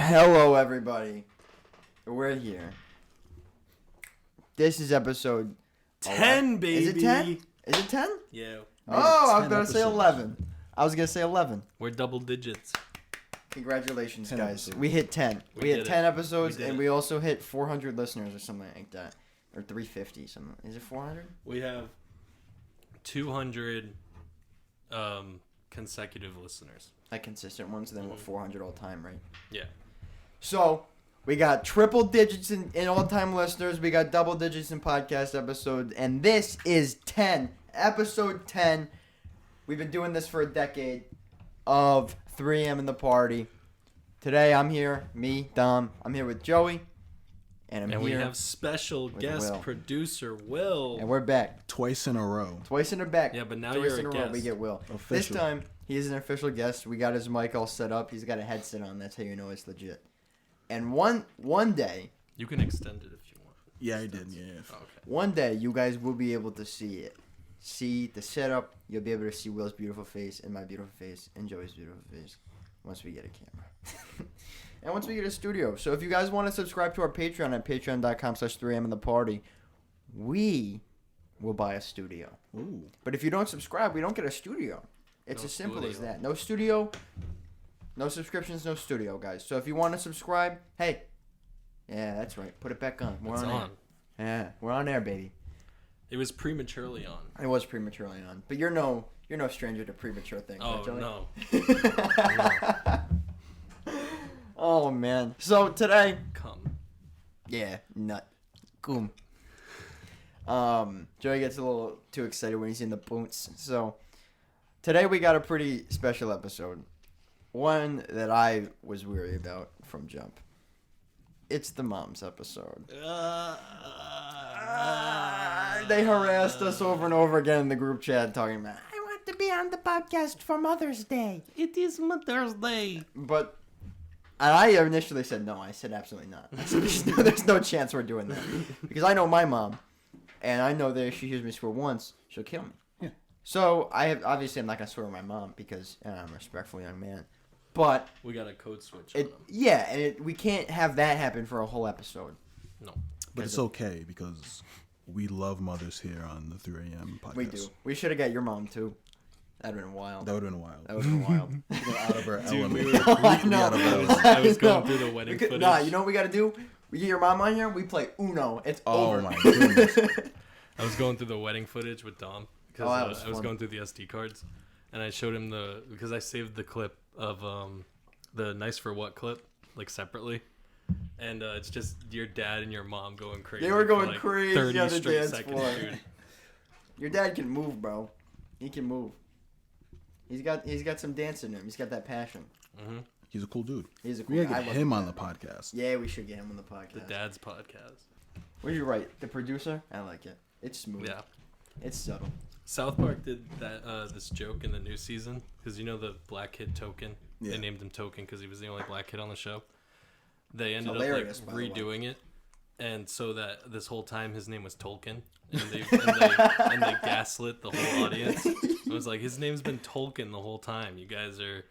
Hello, everybody. We're here. This is episode 10, baby. Is it 10? Is it 10? Yeah. Oh, I was going to say 11. I was going to say 11. We're double digits. Congratulations, 10 guys. episodes. We hit 10. We hit 10 episodes, and we it. also hit 400 listeners or something like that. Or 350 something. Is it 400? We have 200 consecutive listeners. Like consistent ones, and then we're 400 all time, right? Yeah. So, we got triple digits in all-time listeners. We got double digits in podcast episodes. And this is 10. Episode 10. We've been doing this for a decade of 3am in the party. Today, I'm here. Me, Dom. I'm here with Joey. And we have special guest Will. producer, Will. And we're back. Twice in a row. Twice in a back. Yeah, but now Twice you're in a a row, guest. we get Will. Official. This time, he is an official guest. We got his mic all set up. He's got a headset on. That's how you know it's legit. And one day, You can extend it if you want. Yeah, I did. Yeah. Oh, okay. one day, you guys will be able to see it. See the setup. You'll be able to see Will's beautiful face and my beautiful face and Joey's beautiful face once we get a camera. And once we get a studio. So if you guys want to subscribe to our Patreon at patreon.com/3am in the party, we will buy a studio. Ooh. But if you don't subscribe, we don't get a studio. It's No as simple as studio. that. No studio, no subscriptions, no studio, guys. So if you want to subscribe, hey, yeah, that's right. Put it back on. We're It's on on. air. Yeah, we're on air, baby. It was prematurely on. It was prematurely on, but you're no stranger to premature things. Oh, right, Joey? no. Oh man. So today, Come. yeah, nut, goom. Joey gets a little too excited when he's in the boots. So today we got a pretty special episode, one that I was weary about from jump. It's the moms episode. They harassed us over and over again in the group chat talking about, I want to be on the podcast for Mother's Day. It is Mother's Day. But and I initially said no. I said absolutely not. I said there's no chance we're doing that. Because I know my mom, and I know that if she hears me swear once, she'll kill me. Yeah. So I'm not going to swear at my mom because I'm a respectful young man. But We got a code switch on them. we can't have that happen for a whole episode. No. But it's okay because we love mothers here on the 3am podcast. We do. We should have got your mom too. That'd have been wild. That would have been wild. That would have been wild. Get out of her Dude, element. we were- Completely out of her element. I was I going know. through the wedding footage. Nah, you know what we got to do? We get your mom on here. We play Uno. It's Oh over. my goodness. I was going through the wedding footage with Dom because Oh, that was I was fun. going through the SD cards, and I showed him because I saved the clip of the Nice for What clip like separately, and it's just your dad and your mom going crazy. They were going for, like, crazy 30 on the straight dance seconds, floor. dude. Your dad can move, bro. He can move. He's got some dance in him. He's got that passion. Hmm. He's a cool dude. He's a cool. We gotta I get love him the on the dad. podcast. Yeah, we should get him on the podcast. The dad's podcast. What did you write? The producer? I like it. It's smooth. Yeah. It's subtle. South Park did that this joke in the new season because you know the black kid Token. Yeah. They named him Token because he was the only black kid on the show. They ended hilarious, up by like the way. redoing it, and so that this whole time his name was Tolkien, and they gaslit the whole audience. It was like his name's been Tolkien the whole time. You guys are,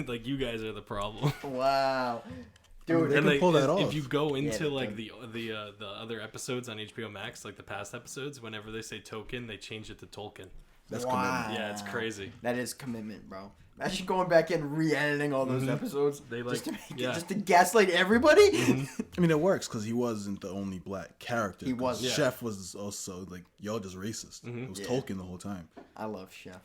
like you guys are the problem. Wow. I mean, Dude, they And can like, pull that if off. you go into they like can. the other episodes on HBO Max, like the past episodes, whenever they say Token, they change it to Tolkien. That's wow. commitment. Yeah, it's crazy. That is commitment, bro. Imagine going back and re-editing all those episodes They, like, just to make yeah. just to gaslight everybody. I mean, it works because he wasn't the only black character. He was. 'Cause Yeah. Chef was also like, y'all just racist. It was Yeah. Tolkien the whole time. I love Chef.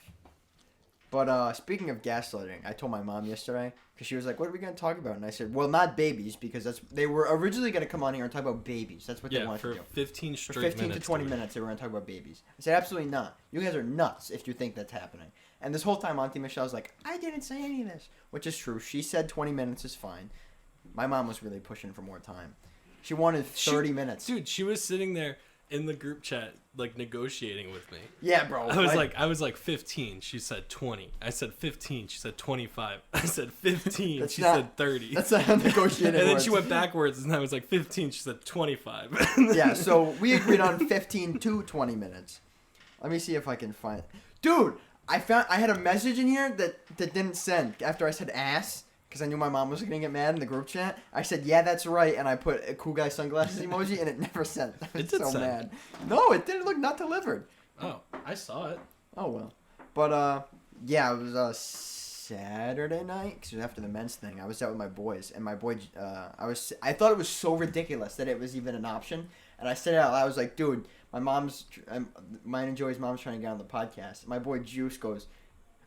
But speaking of gaslighting, I told my mom yesterday because she was like, "What are we going to talk about?" And I said, "Well, not babies because they were originally going to come on here and talk about babies. That's what they Yeah, wanted for to do. 15 For straight 15 minutes. to 20 dude. minutes, they were going to talk about babies." I said, "Absolutely not. You guys are nuts if you think that's happening." And this whole time, Auntie Michelle's like, "I didn't say any of this," which is true. She said 20 minutes is fine. My mom was really pushing for more time. She wanted 30 minutes. Dude, she was sitting there in the group chat, like negotiating with me. Yeah, bro. I was like 15. She said 20. I said 15. She said 25. I said 15. That's She not- said 30. That's not how negotiating and then works. she went backwards, and I was like 15. She said 25. Yeah, so we agreed on 15 to 20 minutes. Let me see if I can find. Dude, I had a message in here that didn't send after I said ass. because I knew my mom was going to get mad in the group chat. I said, yeah, that's right, and I put a cool guy sunglasses emoji, and it never sent. I was It did so send. mad. No, it didn't. Look, not delivered. Oh, I saw it. Oh, well. But, yeah, it was Saturday night, because it was after the men's thing. I was out with my boys, and my boy, I thought it was so ridiculous that it was even an option, and I said it out loud. I was like, dude, mine and Joey's mom's trying to get on the podcast. My boy Juice goes,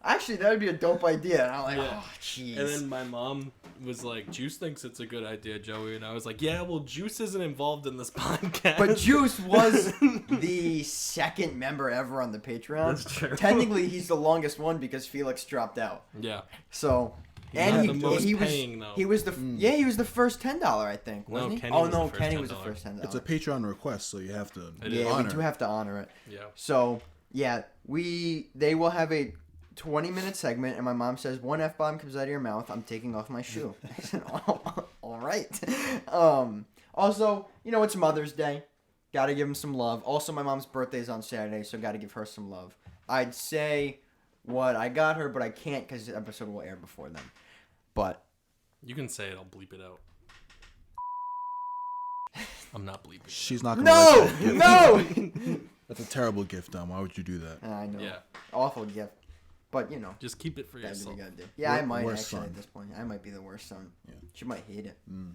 actually, that would be a dope idea. And I'm like, Yeah. oh, jeez. And then my mom was like, Juice thinks it's a good idea, Joey. And I was like, yeah, well, Juice isn't involved in this podcast. But Juice was the second member ever on the Patreon. That's true. Technically, he's the longest one because Felix dropped out. Yeah. So, Not and the most he was paying, though. he was the he was the first $10, I think, No, wasn't he? Kenny Oh was the no, first Kenny was the $10. first $10. It's a Patreon request, so you have to It is. yeah, honor we do have to honor it. Yeah. So yeah, they will have a 20-minute segment, and my mom says, one F-bomb comes out of your mouth, I'm taking off my shoe. I said, all right. Also, it's Mother's Day. Got to give him some love. Also, my mom's birthday is on Saturday, so got to give her some love. I'd say what I got her, but I can't because the episode will air before then. But You can say it. I'll bleep it out. I'm not bleeping. She's not gonna no, like that gift. no. That's a terrible gift, Dom. Why would you do that? I know. Yeah. Awful gift. But, Just keep it for that's what yourself. we gotta do. Yeah, I might Worst actually son. at this point. I might be the worst son. Yeah. She might hate it. Mm.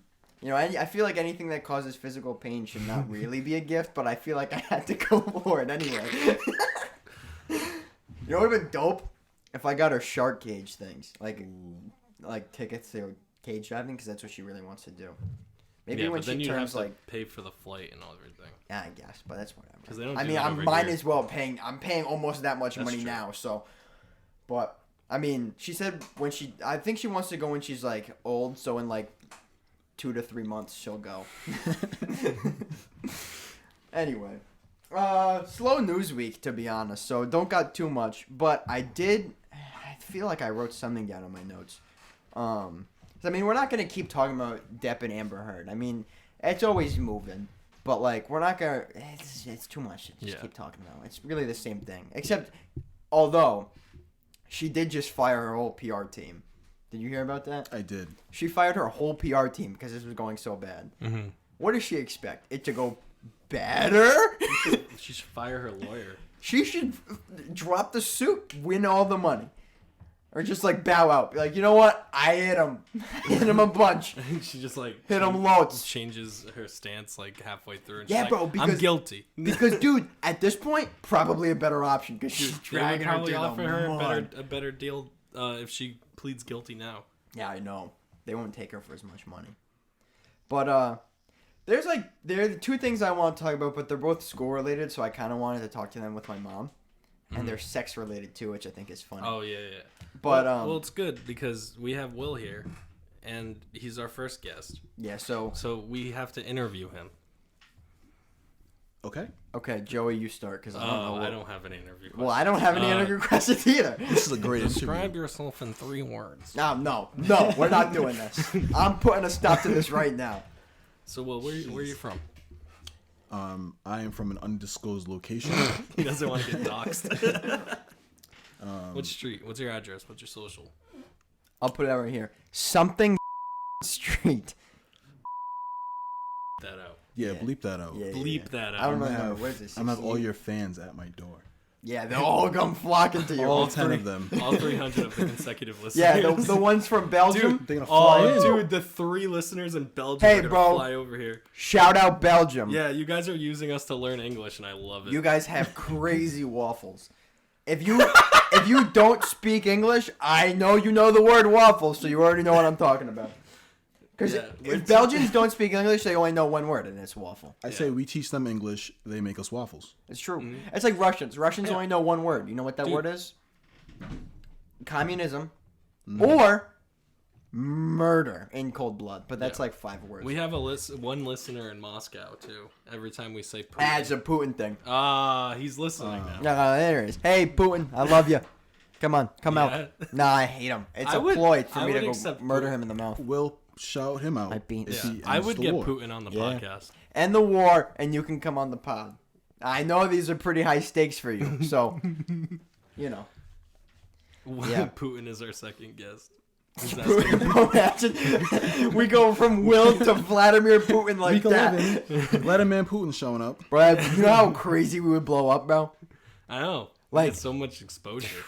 I feel like anything that causes physical pain should not really be a gift, but I feel like I had to go for it anyway. What would have been dope? If I got her shark cage things. Like tickets to cage diving, because that's what she really wants to do. Maybe Yeah, when but then she you have turns, to pay for the flight and everything. yeah, I guess, but that's whatever. 'Cause they don't I do mean, that I over might here. as well paying. I'm paying almost that much That's money true. now, so. But I mean, she said I think she wants to go when she's like old, so in like 2 to 3 months she'll go. Anyway, slow news week to be honest, so don't got too much. But I feel like I wrote something down on my notes. I mean, we're not gonna keep talking about Depp and Amber Heard. I mean, it's always moving, but like we're not gonna. It's too much to just keep talking about. It's really the same thing, except although she did just fire her whole PR team. Did you hear about that? I did. She fired her whole PR team because this was going so bad. Mm-hmm. What does she expect? It to go better? She should fire her lawyer. She should drop the suit, win all the money. Or just like bow out. Be like, you know what? I hit him. Hit him a bunch. She just like Hit him loads. changes her stance like halfway through. And Yeah, she's bro, like, because- I'm guilty. Because, dude, at this point, probably a better option because she's They would dragging her probably through offer the her mud. a better deal if she pleads guilty now. Yeah, I know. They won't take her for as much money. But there are the two things I want to talk about, but they're both school related, so I kind of wanted to talk to them with my mom. And they're sex related too, which I think is funny. Oh yeah. But well, it's good because we have Will here, and he's our first guest. yeah, so we have to interview him. Okay. okay, Joey, you start because I don't know. I don't have an interview. Well, I don't have any interview questions either. This is a great Describe interview. yourself in 3 words. No, we're not doing this. I'm putting a stop to this right now. So, Will, where are you from? I am from an undisclosed location. He doesn't want to get doxxed. Which street? What's your address? What's your social? I'll put it out right here. Something street. That out. Yeah, Yeah. bleep that out. Yeah, Bleep that out. I don't I'm know. gonna have, What is this? I'm gonna have all 68? your fans at my door. Yeah, they'll all come flocking to you. All 10 of them. All 300 of the consecutive listeners. Yeah, the ones from Belgium. Dude, They're gonna fly in. dude, the 3 listeners in Belgium Hey, are gonna bro. fly over here. Shout out Belgium. Yeah, you guys are using us to learn English, and I love it. You guys have crazy waffles. If you don't speak English, I know you know the word waffle, so you already know what I'm talking about. Because Yeah, if Belgians don't speak English, they only know one word, and it's waffle. I say we teach them English, they make us waffles. It's true. It's like Russians. Russians Yeah. only know one word. You know what that Dude. word is? Communism. Or murder in cold blood. But that's Yeah. like 5 words. We have one listener in Moscow too. Every time we say Putin. Ah, it's a Putin thing. He's listening now. No, there it is. Hey, Putin, I love you. Come on, come Yeah. out. Nah, I hate him. It's I a would- ploy for I me to would go accept murder Putin. him in the mouth. We'll shout him out. I beat- if Yeah, he I ends would the get war. Putin on the Yeah. podcast. End the war, and you can come on the pod. I know these are pretty high stakes for you, so, you know. Yeah. Putin is our second guest. Bro, imagine we go from Will to Vladimir Putin like Week that. 11, Vladimir Putin showing up. Bro, you know how crazy we would blow up, bro? I know. Like- Like so much exposure.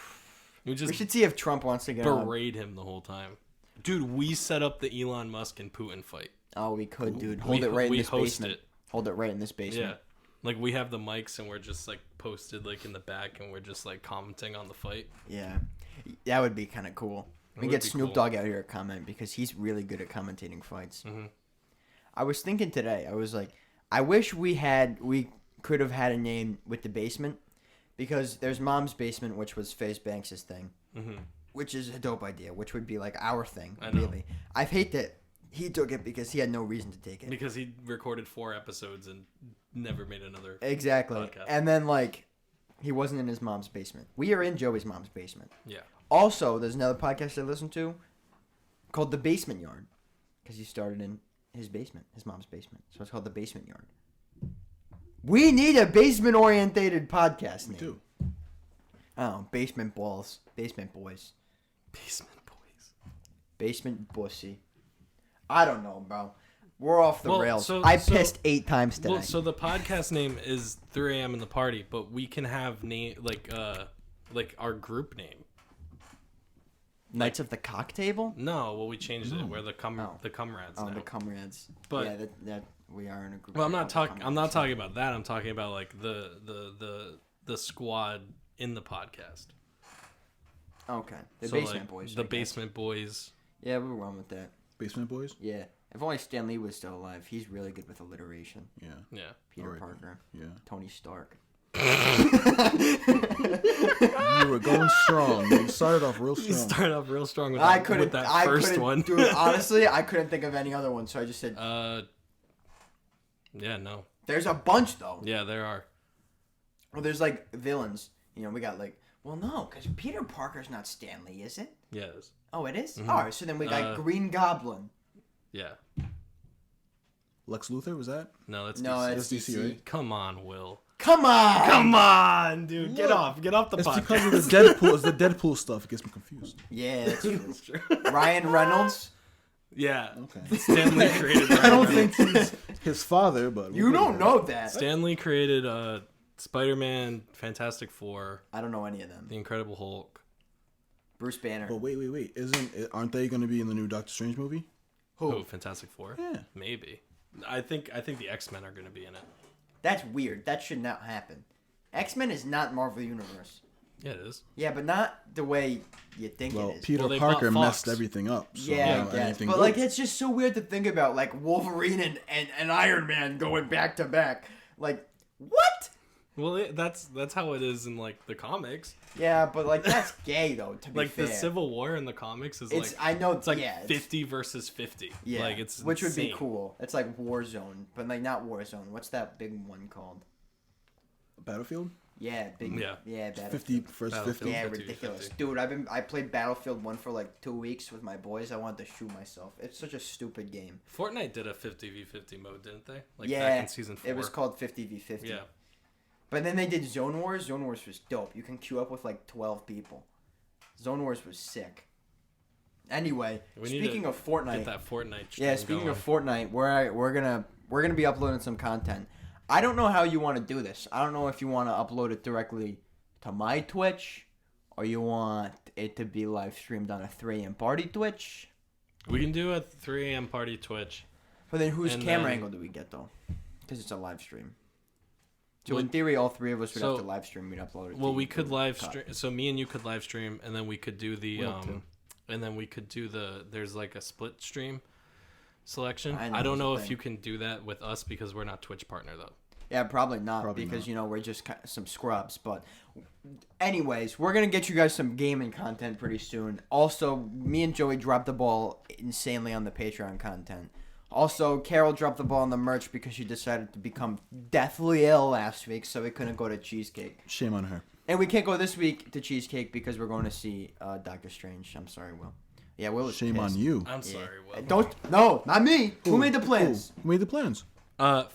We We just should see if Trump wants to get on. berate him the whole time. Dude, we set up the Elon Musk and Putin fight. Oh, we could, dude. Hold it right in we this host basement. it. Hold it right in this basement. Yeah. Like we have the mics and we're just like posted like in the back and we're just like commenting on the fight. Yeah. That would be kind of cool. We would get be Snoop cool. Dogg out here to comment because he's really good at commentating fights. Mm-hmm. I was thinking today, I was like, I wish we could have had a name with the basement because there's Mom's Basement, which was FaZe Banks' thing, Mm-hmm. which is a dope idea, which would be like our thing, I know. really. I hate that he took it because he had no reason to take it. Because he recorded 4 episodes and never made another. Exactly. Podcast. And then, like, he wasn't in his mom's basement. We are in Joey's mom's basement. Yeah. Also, there's another podcast I listen to called The Basement Yard because he started in his basement, his mom's basement. So it's called The Basement Yard. We need a basement-orientated podcast We name. do. Oh, Basement Balls. Basement Boys. Basement Boys. Basement Bussy. I don't know, bro. We're off the Well, rails. so- I so- pissed 8 times today. Well, so the podcast name is 3 a.m. in the party, but we can have name like our group name. Knights of the Cock Table? No, well we changed it. We're the Oh. the comrades Oh, now. the comrades. But- yeah, that we are in a group. Well, I'm not called the talking. I'm not Comrades. talking about that. I'm talking about like the squad in the podcast. Okay, the So, Basement like, Boys. The I guess. Basement Boys. Yeah, we'll run with that. Basement Boys? Yeah, if only Stan Lee was still alive. He's really good with alliteration. Yeah. Yeah. Peter Alright. Parker, Yeah. Tony Stark. You were going strong. You started off real You strong. started off real strong with, I that, couldn't. with that I first couldn't, one. dude. Honestly, I couldn't think of any other one, so I just said. Yeah. No. There's a bunch though. Yeah, there are. Well, there's like villains. You know, we got like. Well, no, because Peter Parker's not Stan Lee, is it? Yeah. It is. Oh, it is? Mhm. All right, so then we got Green Goblin. Yeah. Lex Luthor, was that? No, that's No, DC. that's That's DC, DC. right? Come on, Will. Come on! Come on, dude. Get Look. off the It's podcast. because of the Deadpool. It's the Deadpool stuff. It gets me confused. Yeah, that's true. That's true. Ryan Reynolds. Yeah. Okay. Stanley created. I don't think he's his father, but You don't know that. Stanley created Spider-Man, Fantastic Four, I don't know any of them. The Incredible Hulk. Bruce Banner. But wait. Aren't they going to be in the new Doctor Strange movie? Who? Fantastic Four? Yeah. Maybe. I think the X-Men are going to be in it. That's weird. That should not happen. X-Men is not Marvel Universe. Yeah, it is. Yeah, but not the way you think Well, it is. Peter Well, they Parker bought messed Fox. everything up. So Yeah, now I guess. anything But like, goes. it's just so weird to think about, like Wolverine and Iron Man going back to back. Like, what? Well, that's how it is in like the comics. Yeah, but like that's gay though. To be Like fair, the Civil War in the comics is it's like I know it's like yeah, 50 versus 50. yeah, Like it's which would be insane. cool. It's like Warzone, but like not Warzone. What's that big one called? Battlefield? Yeah, big. Yeah. Yeah, Battlefield. 50 versus Battlefield. 50? Yeah, 50, ridiculous, 50. dude. I played Battlefield 1 for like 2 weeks with my boys. I wanted to shoot myself. It's such a stupid game. Fortnite did a 50v50 mode, didn't they? Like yeah, back in season 4. it was called 50v50. Yeah. But then they did Zone Wars. Zone Wars was dope. You can queue up with like 12 people. Zone Wars was sick. Anyway, We need speaking to of Fortnite, Get that Fortnite. yeah. stream Speaking going. of Fortnite, we're gonna be uploading some content. I don't know how you want to do this. I don't know if you want to upload it directly to my Twitch, or you want it to be live streamed on a 3 a.m. party Twitch. We can do a 3 a.m. party Twitch. But then whose And camera then- angle do we get though? Because it's a live stream. So Well, in theory, all 3 of us would have so- to live stream. We'd upload it. Well, to we could YouTube. live Cut. stream. So me and you could live stream, and then we could do the Will too. and then we could do the. There's like a split stream selection. I know I don't it's a know if thing. you can do that with us because we're not Twitch partner though. Yeah, probably not Probably because not. you know we're just some scrubs. But anyways, we're gonna get you guys some gaming content pretty soon. Also, me and Joey dropped the ball insanely on the Patreon content. Also, Carol dropped the ball on the merch because she decided to become deathly ill last week, so we couldn't go to Cheesecake. Shame on her. And we can't go this week to Cheesecake because we're going to see Doctor Strange. I'm sorry, Will. Yeah, Will was Shame pissed. on you. I'm Yeah. sorry. Will. Don't no, not me. Who made the plans? Who made the plans?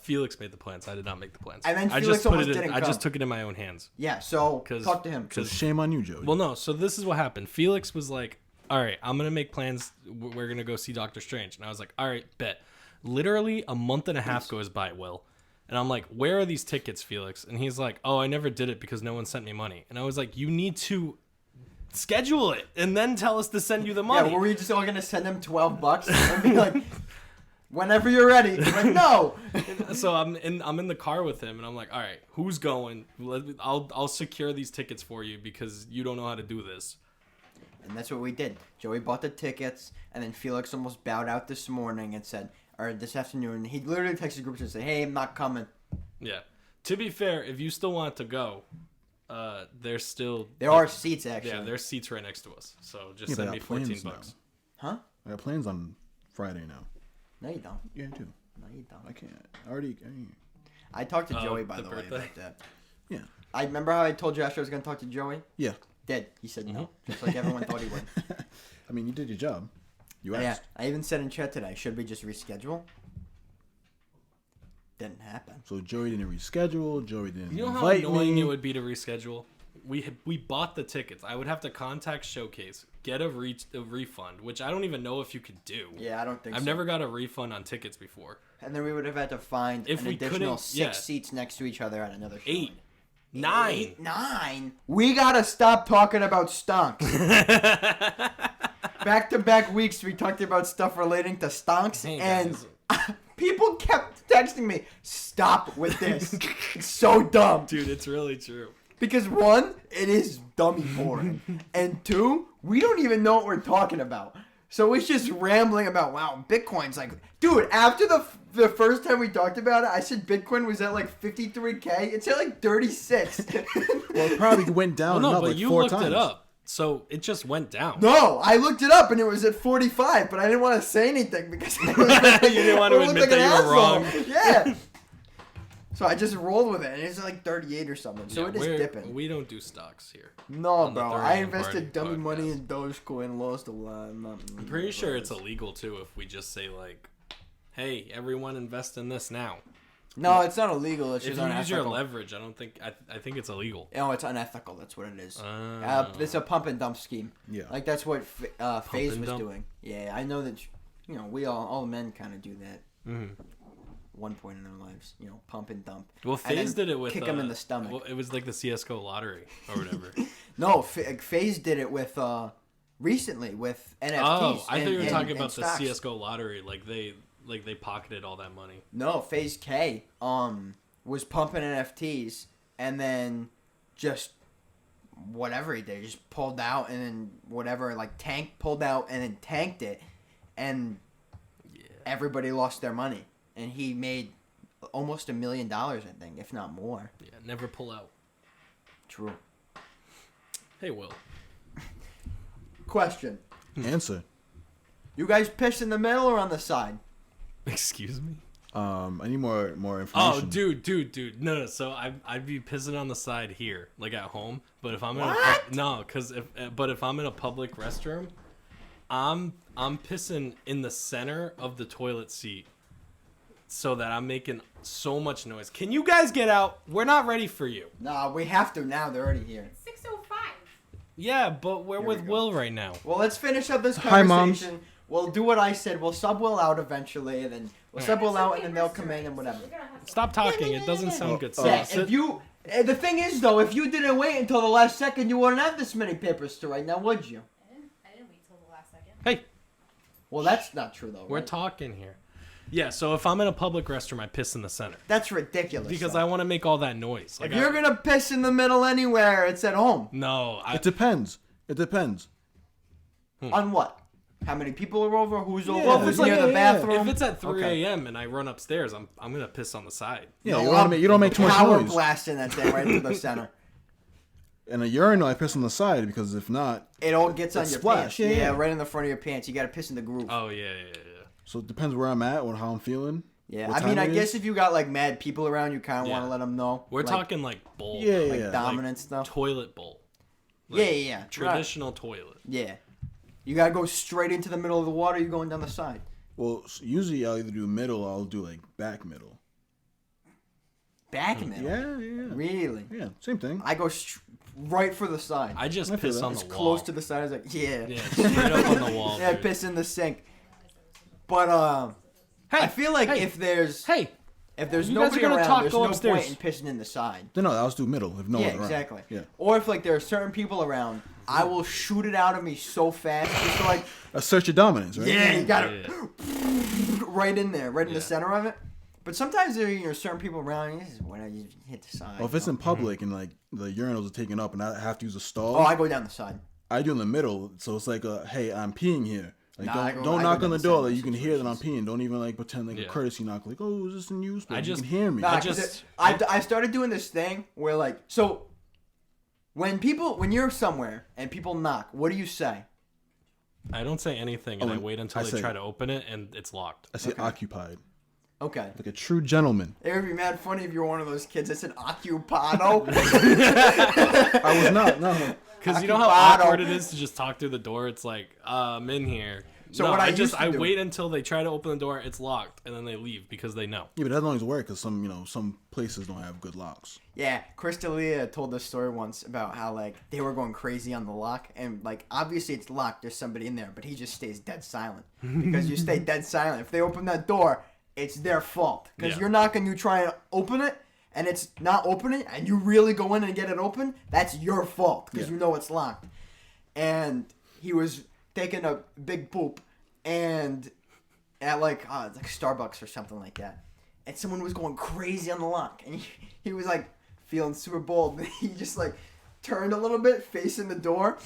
Felix made the plans. I did not make the plans. And then I Felix just put almost it. In, didn't I come. just took it in my own hands. Yeah, so 'Cause- talk to him. So 'Cause- shame on you, Joey. Well, no. So this is what happened. Felix was like, all right, I'm going to make plans. We're going to go see Doctor Strange. And I was like, all right, bet. Literally a month and a half goes by, Will. And I'm like, where are these tickets, Felix? And he's like, oh, I never did it because no one sent me money. And I was like, you need to schedule it and then tell us to send you the money. Yeah, were we just all going to send him $12 and be like, whenever you're ready? He's like, no. So I'm in the car with him, and I'm like, all right, who's going? I'll secure these tickets for you because you don't know how to do this. And that's what we did. Joey bought the tickets, and then Felix almost bowed out this morning and said, or this afternoon, he literally texted the group and said, hey, I'm not coming. Yeah. To be fair, if you still want to go, there's still... There are seats, actually. Yeah, there's seats right next to us. So just send me $14. Huh? I got plans on Friday now. No, you don't. Yeah, I do. No, you don't. I can't. I talked to Joey, by the way, about that. Yeah. I remember how I told Josh I was going to talk to Joey? Yeah. Did. He said no. Just like everyone thought he would. I mean, you did your job. You asked. Yeah. I even said in chat today, should we just reschedule? Didn't happen. So Joey didn't reschedule. Joey didn't invite me. You know how annoying it would be to reschedule? We bought the tickets. I would have to contact Showcase, get a refund, which I don't even know if you could do. Yeah, I don't think so. I've never got a refund on tickets before. And then we would have had to find an additional 6 seats next to each other at another show. 8. 9. 9? We gotta stop talking about stonks. Back-to-back weeks we talked about stuff relating to stonks, and people kept texting me, stop with this. It's so dumb. Dude, it's really true. Because 1, it is dummy boring. And 2, we don't even know what we're talking about. So it's just rambling about, wow, Bitcoin's like... Dude, after the first time we talked about it, I said Bitcoin was at like 53K. It's at like 36. Well, it probably went down but like you 4 looked times. it up. So it just went down. No, I looked it up and it was at 45, but I didn't want to say anything because I was like, you didn't want to admit that you were wrong. Yeah. So I just rolled with it, and it's like 38 or something. So it is dipping. We don't do stocks here. No, bro. I invested dummy money in Dogecoin and lost a lot. I'm pretty sure it's illegal, too, if we just say, like, hey, everyone invest in this now. No, it's not illegal. It's if just you unethical. use your leverage, I think it's illegal. No, it's unethical. That's what it is. It's a pump and dump scheme. Yeah. Like, that's what FaZe was doing. Yeah, I know that, we all men kind of do that. Mm-hmm. One point in their lives, pump and dump. Well, FaZe did it with kick them in the stomach. Well, it was like the CS:GO lottery or whatever. No, FaZe did it with recently with NFTs. Oh, I thought you were talking about the CS:GO lottery. Like they pocketed all that money. No, FaZe K was pumping NFTs and just whatever he did, just pulled out and then whatever pulled out and then tanked it, and everybody lost their money. And he made almost $1 million, I think, if not more. Yeah, never pull out. True. Hey, Will. Question. Answer. You guys piss in the middle or on the side? Excuse me? I need more information. Oh, dude. No. So I'd be pissing on the side here, like at home. But if I'm in if I'm in a public restroom, I'm pissing in the center of the toilet seat. So that I'm making so much noise. Can you guys get out? We're not ready for you. Nah, we have to now. They're already here. 6:05. Yeah, but we're with Will right now. Well, let's finish up this Hi, conversation. Moms. We'll do what I said. We'll sub Will out eventually, and then we'll sub Will out, and then they'll come in and whatever. Stop talking. It doesn't sound good. Yeah, the thing is, though, if you didn't wait until the last second, you wouldn't have this many papers to write now, would you? I didn't wait till the last second. Hey. Well, that's not true, though. We're talking here. Yeah, so if I'm in a public restroom, I piss in the center. That's ridiculous. Because I want to make all that noise. Like, if you're going to piss in the middle anywhere, it's at home. No. It depends. On what? How many people are over? Who's over? Well, Who's it's like, near the bathroom? If it's at 3 a.m. and I run upstairs, I'm going to piss on the side. Yeah, you don't make too much power noise. blasting that thing right into the center. And a urinal, I piss on the side because if not, it all gets on your splash. pants. Yeah, right in the front of your pants. You got to piss in the groove. Oh, yeah. So it depends where I'm at or how I'm feeling. Yeah, I mean, I guess if you got mad people around, you kind of want to let them know. We're talking bowl. Yeah. Dominant stuff. Toilet bowl. Yeah. Traditional toilet. Yeah. You got to go straight into the middle of the water, you're going down the side. Well, usually I'll either do middle or I'll do back middle. Back middle? Yeah. Really? Yeah, same thing. I go right for the sign. I just I feel piss that. on It's the wall. close to the sign. I was like, yeah. Yeah, straight up on the wall. Yeah, dude. piss in the sink. But I feel like if there's Hey, if there's you guys nobody are gonna around, talk, there's go no upstairs. point in pissing in the sign. No, I was through middle if no Yeah, one's around. exactly. Yeah. Or if like there are certain people around, I will shoot it out of me so fast, just to, like, Assert your dominance, right? yeah, you got Yeah. it right in there, right in the Yeah. center of it. But sometimes there are certain people around. This is when I hit the sign. Well, if it's in public and like the urinals are taken up and I have to use a stall, oh, I go down the side. I do in the middle. So it's like, hey, I'm peeing here. Like, Nah, I don't go knock down on the the door. side Like in you can hear that I'm situations. peeing. Don't even like pretend like Yeah. a courtesy knock. Like, oh, is this in use? But I you just- can hear me. Nah, I 'cause just- I started doing this thing where like so when you're somewhere and people knock, what do you say? I don't say anything, and Oh, I wait until I they say- try to open it, and it's locked. I say Okay. occupied, Okay. like a true gentleman. It would be mad funny if you're one of those kids that said occupado. I was not. No. Because you know how Occupado. awkward it is to just talk through the door. It's like, I'm in here. So No, what I used to I do- wait until they try to open the door. It's locked, and then they leave because they know. Yeah, but that doesn't always work because some places don't have good locks. Yeah, Crystalia told this story once about how like they were going crazy on the lock, and like obviously it's locked. There's somebody in there, but he just stays dead silent because you stay dead silent. If they open that door, it's their fault because Yeah. you're knocking, you try and open it, and it's not opening, and you really go in and get it open. That's your fault because Yeah. you know it's locked. And he was taking a big poop, and at like Starbucks or something like that, and someone was going crazy on the lock, and he was like feeling super bold. He just like turned a little bit, facing the door,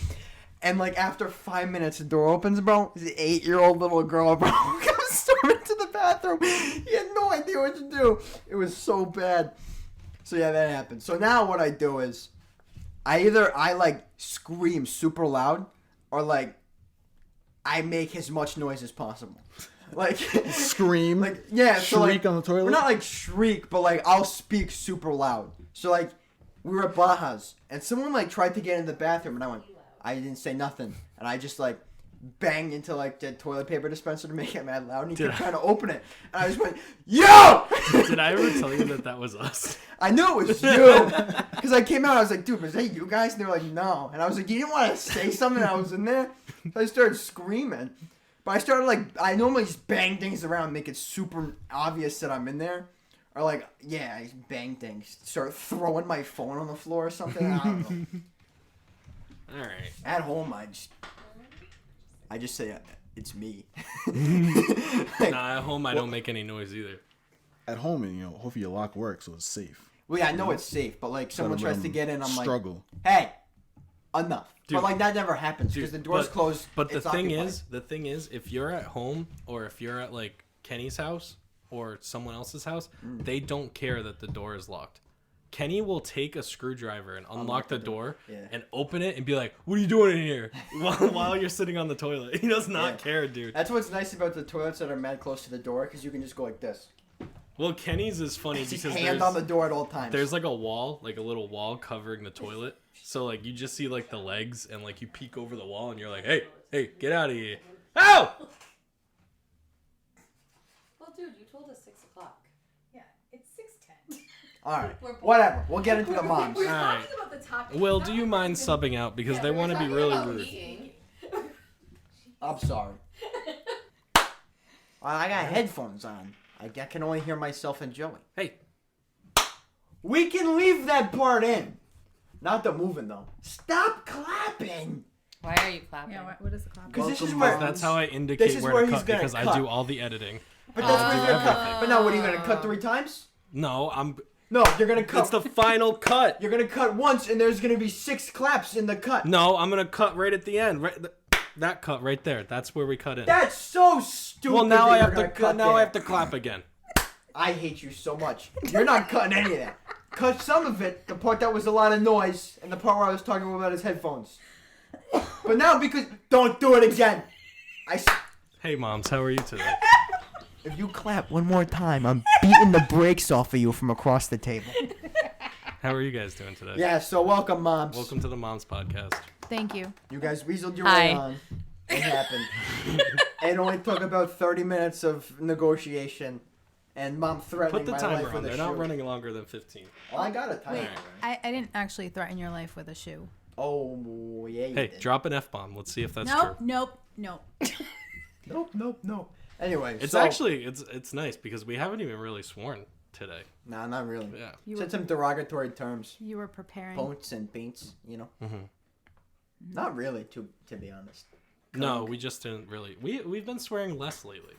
and like after 5 minutes, the door opens, bro. This 8-year-old little girl, bro, comes storming to the bathroom. He had no idea what to do. It was so bad. So yeah, that happened. So now what I do is, I like scream super loud, or like I make as much noise as possible. Like Scream. like yeah, so Shriek like, on the toilet? We're not like shriek, but like I'll speak super loud. So like we were at Baja's and someone like tried to get in the bathroom and I didn't say nothing and I just like banged into like the toilet paper dispenser to make it mad loud and he kept trying to open it and I just went, yo! Did I ever tell you that was us? I knew it was you because I came out. I was like, "Dude, was that you guys?" And they were like, "No." And I was like, "You didn't want to say something?" I was in there. So I started screaming, but I started like I normally just bang things around, make it super obvious that I'm in there, or like I just bang things, start throwing my phone on the floor or something. I don't know. All right. At home, I just say it's me. Nah, at home I don't make any noise either. At home, and hopefully your lock works so it's safe. Well, yeah, I know it's safe, but like someone tries to get in, I'm struggle. like, "Hey, enough." Dude. But like that never happens because the door's closed. But the it's thing occupied. is, if you're at home or if you're at like Kenny's house or someone else's house, they don't care that the door is locked. Kenny will take a screwdriver and unlock the door and open it and be like, "What are you doing in here?" while you're sitting on the toilet. He does not care, dude. That's what's nice about the toilets that are mad close to the door because you can just go like this. Well, Kenny's is funny Just because hand on the door at all times. there's like a wall, like a little wall covering the toilet. So like you just see like the legs and like you peek over the wall and you're like, hey, get out of here. Ow! Well, dude, you told us 6 o'clock. Yeah, it's 6:10. All right, We're both- whatever. We'll get into the moms. We're Alright. talking about the topic. Will, It's do not you like mind we're subbing out because Yeah, they we're want to be talking really about rude? eating. I'm sorry. I got headphones on. I can only hear myself and Joey. Hey, We can leave that part in. Not the moving though. Stop clapping. Why are you clapping? Yeah, what is the clap? Because this is Welcome, where. Mom. that's how I This indicate is where where to he's cut gonna because I cut. do all the editing. But that's where do he's gonna cut. everything. But now what are you gonna cut 3 times? No, No, you're gonna cut. it's the final cut. You're gonna cut once, and there's gonna be 6 claps in the cut. No, I'm gonna cut right at the end. That cut right there. That's where we cut in. That's so stupid. Well, now that I you're have gonna to cut now I there. have to clap again. I hate you so much. You're not cutting any of that. Cut some of it, the part that was a lot of noise, and the part where I was talking about his headphones. But now, because don't do it again. Hey, moms, how are you today? If you clap one more time, I'm beating the brakes off of you from across the table. How are you guys doing today? Yeah. So welcome, moms. Welcome to the Moms Podcast. Thank you. You guys weaseled your Hi. way on. It happened. It only took about 30 minutes of negotiation, and mom threatening Put the my timer life on. with a They're shoe. not running longer than 15. Oh, I got a timer. Wait, I didn't actually threaten your life with a shoe. Oh, yeah, you Hey, did. drop an F-bomb. Let's see if that's true. Nope. Nope. Anyway, It's so, actually it's nice because we haven't even really sworn today. Nah, not really. Yeah. You Said were, some derogatory terms. you were preparing. Boats and paints, Mm-hmm. Not really, to be honest. No, we just didn't really. We've been swearing less lately.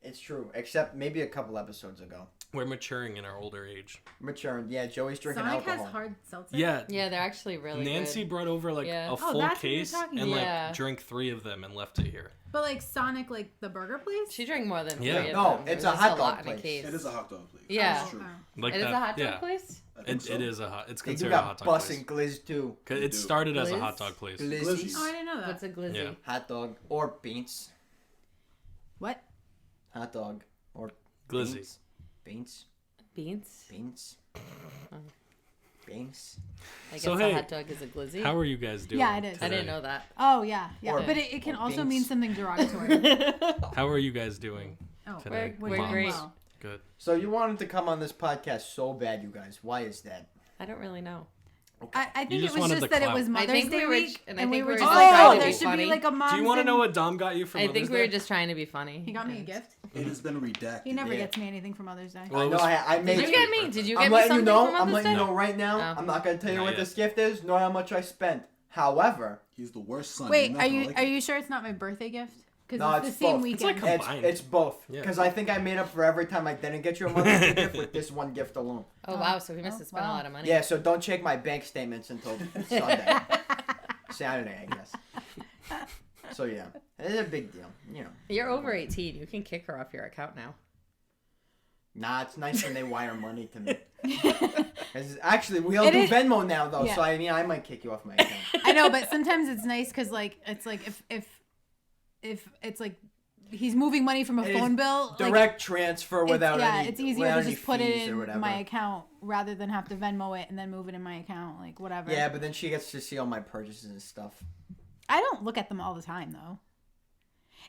It's true, except maybe a couple episodes ago. We're maturing in our older age. Maturing, yeah. Joey's drinking Sonic alcohol. has hard seltzer. Yeah. Yeah, they're actually really Nancy good. brought over like Yeah. a Oh, full that's what you're case talking and about. like Yeah. drank 3 of them and left it here. But like Sonic, like the burger place. She drank more than Yeah. 3 of No, them. it's There a was hot just dog lot in a place. case. It is a hot dog place. Yeah. That's true. Like It is that, a hot dog yeah. place? I think so. It is a hot. It's They do considered a hot got dog bus place. and glizz too. 'Cause They it do. started as a Glizz? hot dog place. Glizzies. Oh, I didn't know that. What's a glizzy? Yeah. Hot dog or beans. What? Hot dog or Glizzy. beans. Beans? Beans. Beans. I guess So, a hey, hot dog is a glizzy? How are you guys doing? Yeah, it is. I didn't today? know that. Oh yeah. Or- But it can or also beans. mean something derogatory. How are you guys doing Oh, today? we're We're doing great. well. Good. So you wanted to come on this podcast so bad, you guys. Why is that? I don't really know. I think just it was wanted just the that it clout. was I Mother's think Day we were- week, and I and we think were we were just just like, trying oh, to there be should funny. be like a mom. Do you want to know what Dom got you for I Mother's think we were Day? just trying to be funny. He got me a And- gift. It has been redacted. He never Yeah. gets me anything for Mother's Day. Well, it I know. was- I made. Did you get me? Did you get I'm me letting something you know. for I'm Mother's letting you Day? know right now. Oh. I'm not gonna tell you Not what yet. this gift is, nor how much I spent. However, He's the worst son. Wait, You're not are gonna you like are it. you sure it's not my birthday gift? Because No, it's it's the same both. It's weekend. like it's Combined. it's both. Yeah. Because I think I made up for every time I didn't get you a Mother's Day gift with this one gift alone. Oh, wow. So we must have spent a wow. lot of money. Yeah, so don't check my bank statements until Sunday. Saturday, I guess. So yeah, it's a big deal, you know. You're over 18. You can kick her off your account now. Nah, it's nice when they wire money to me. 'Cause actually, we all It do is- Venmo now, though. Yeah. So I mean, I might kick you off my account. I know, but sometimes it's nice because like it's like if it's like he's moving money from a It is phone bill, like, Direct transfer without any. it's easier without to any just put it fees or in whatever. my account rather than have to Venmo it and then move it in my account, like whatever. Yeah, but then she gets to see all my purchases and stuff. I don't look at them all the time though.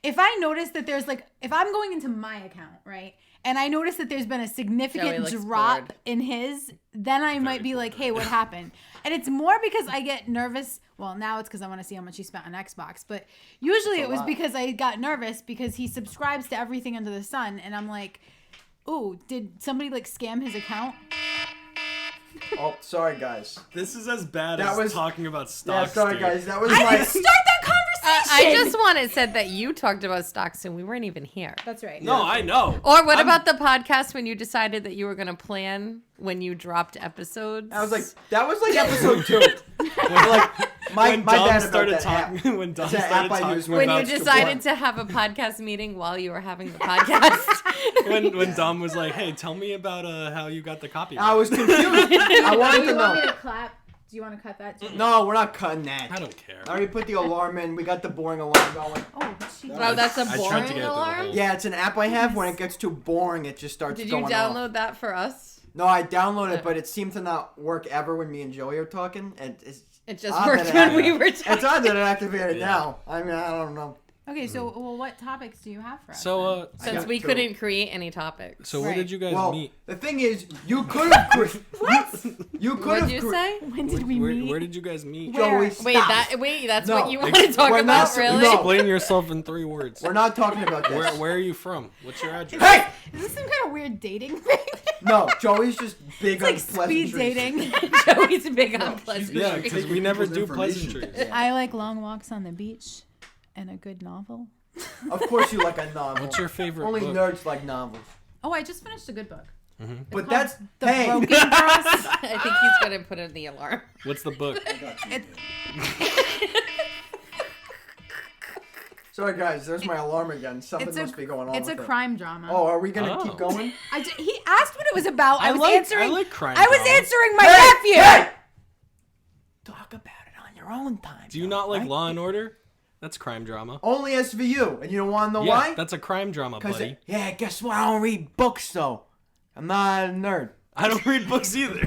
If I notice that there's like, if I'm going into my account, right, and I notice that there's been a significant looks drop bored. in his, then I might be like, hey, what happened? And it's more because I get nervous. Well, now it's because I want to see how much he spent on Xbox. But usually That's a it was lot. because I got nervous because he subscribes to everything under the sun. And I'm like, ooh, did somebody like scam his account? Oh, sorry guys. This is as bad That as was- talking about Yeah, stocks. sorry dude. guys. That was I my. didn't start that conversation. I just wanted said that you talked about stocks and we weren't even here. That's right. No, I know. Or what I'm- about the podcast when you decided that you were going to plan when you dropped episodes? I was like, that was like episode 2. like my when my Dom dad started about that talking? When Dom It's an started app I use talking when about you decided to have a podcast meeting while you were having the podcast. when Dom was like, "Hey, tell me about how you got the copy." I was confused. I wanted to know. clap? Do you want to cut that too? No, we're not cutting that. I don't care. I already put the alarm in. We got the boring alarm going. Oh, she Wow, that's a I tried to boring get it through the alarm? whole- Yeah, it's an app I have. When it gets too boring, it just starts Did you going download off. that for us? No, I downloaded it, but it seemed to not work ever when me and Joey are talking. It just odd worked that when it- we were It's talking. odd that it activated Yeah. now. I mean, I don't know. Okay, so well, what topics do you have for us? So, then? I Since got we 2. couldn't create any topics. so where Right. did you guys Well, meet? the thing is, you could have. What? You could What'd have. you say? when did we meet? Where did you guys meet? Joey, Where? stop. Wait, that's No. what you want to talk We're about, not- really? no. Explain yourself in 3 words. We're not talking about this. Where are you from? What's your address? Hey! Is this some kind of weird dating thing? No, Joey's just big It's on like speed pleasantries. dating. Joey's big on she's pleasantries. Yeah, Taking because we never people's do information. pleasantries. I like long walks on the beach and a good novel. Of course you like a novel. What's your favorite Only book? nerds like novels. Oh, I just finished a good book. But that's The hey. Broken Girls. I think he's going to put in the alarm. What's the book? I got you. It's- Sorry guys, there's my alarm again. Something It's a- must be going on. It's a with it. crime drama. Oh, are we gonna Oh. keep going? He asked what it was about. I was like answering. crime I was drama. answering my Hey! nephew. Hey! Talk about it on your own time. Do you not like right? Law and Order? That's crime drama. Only SVU, and you don't want to know Yeah, why? that's a crime drama, buddy. Yeah, guess what? I don't read books though. I'm not a nerd. I don't read books either.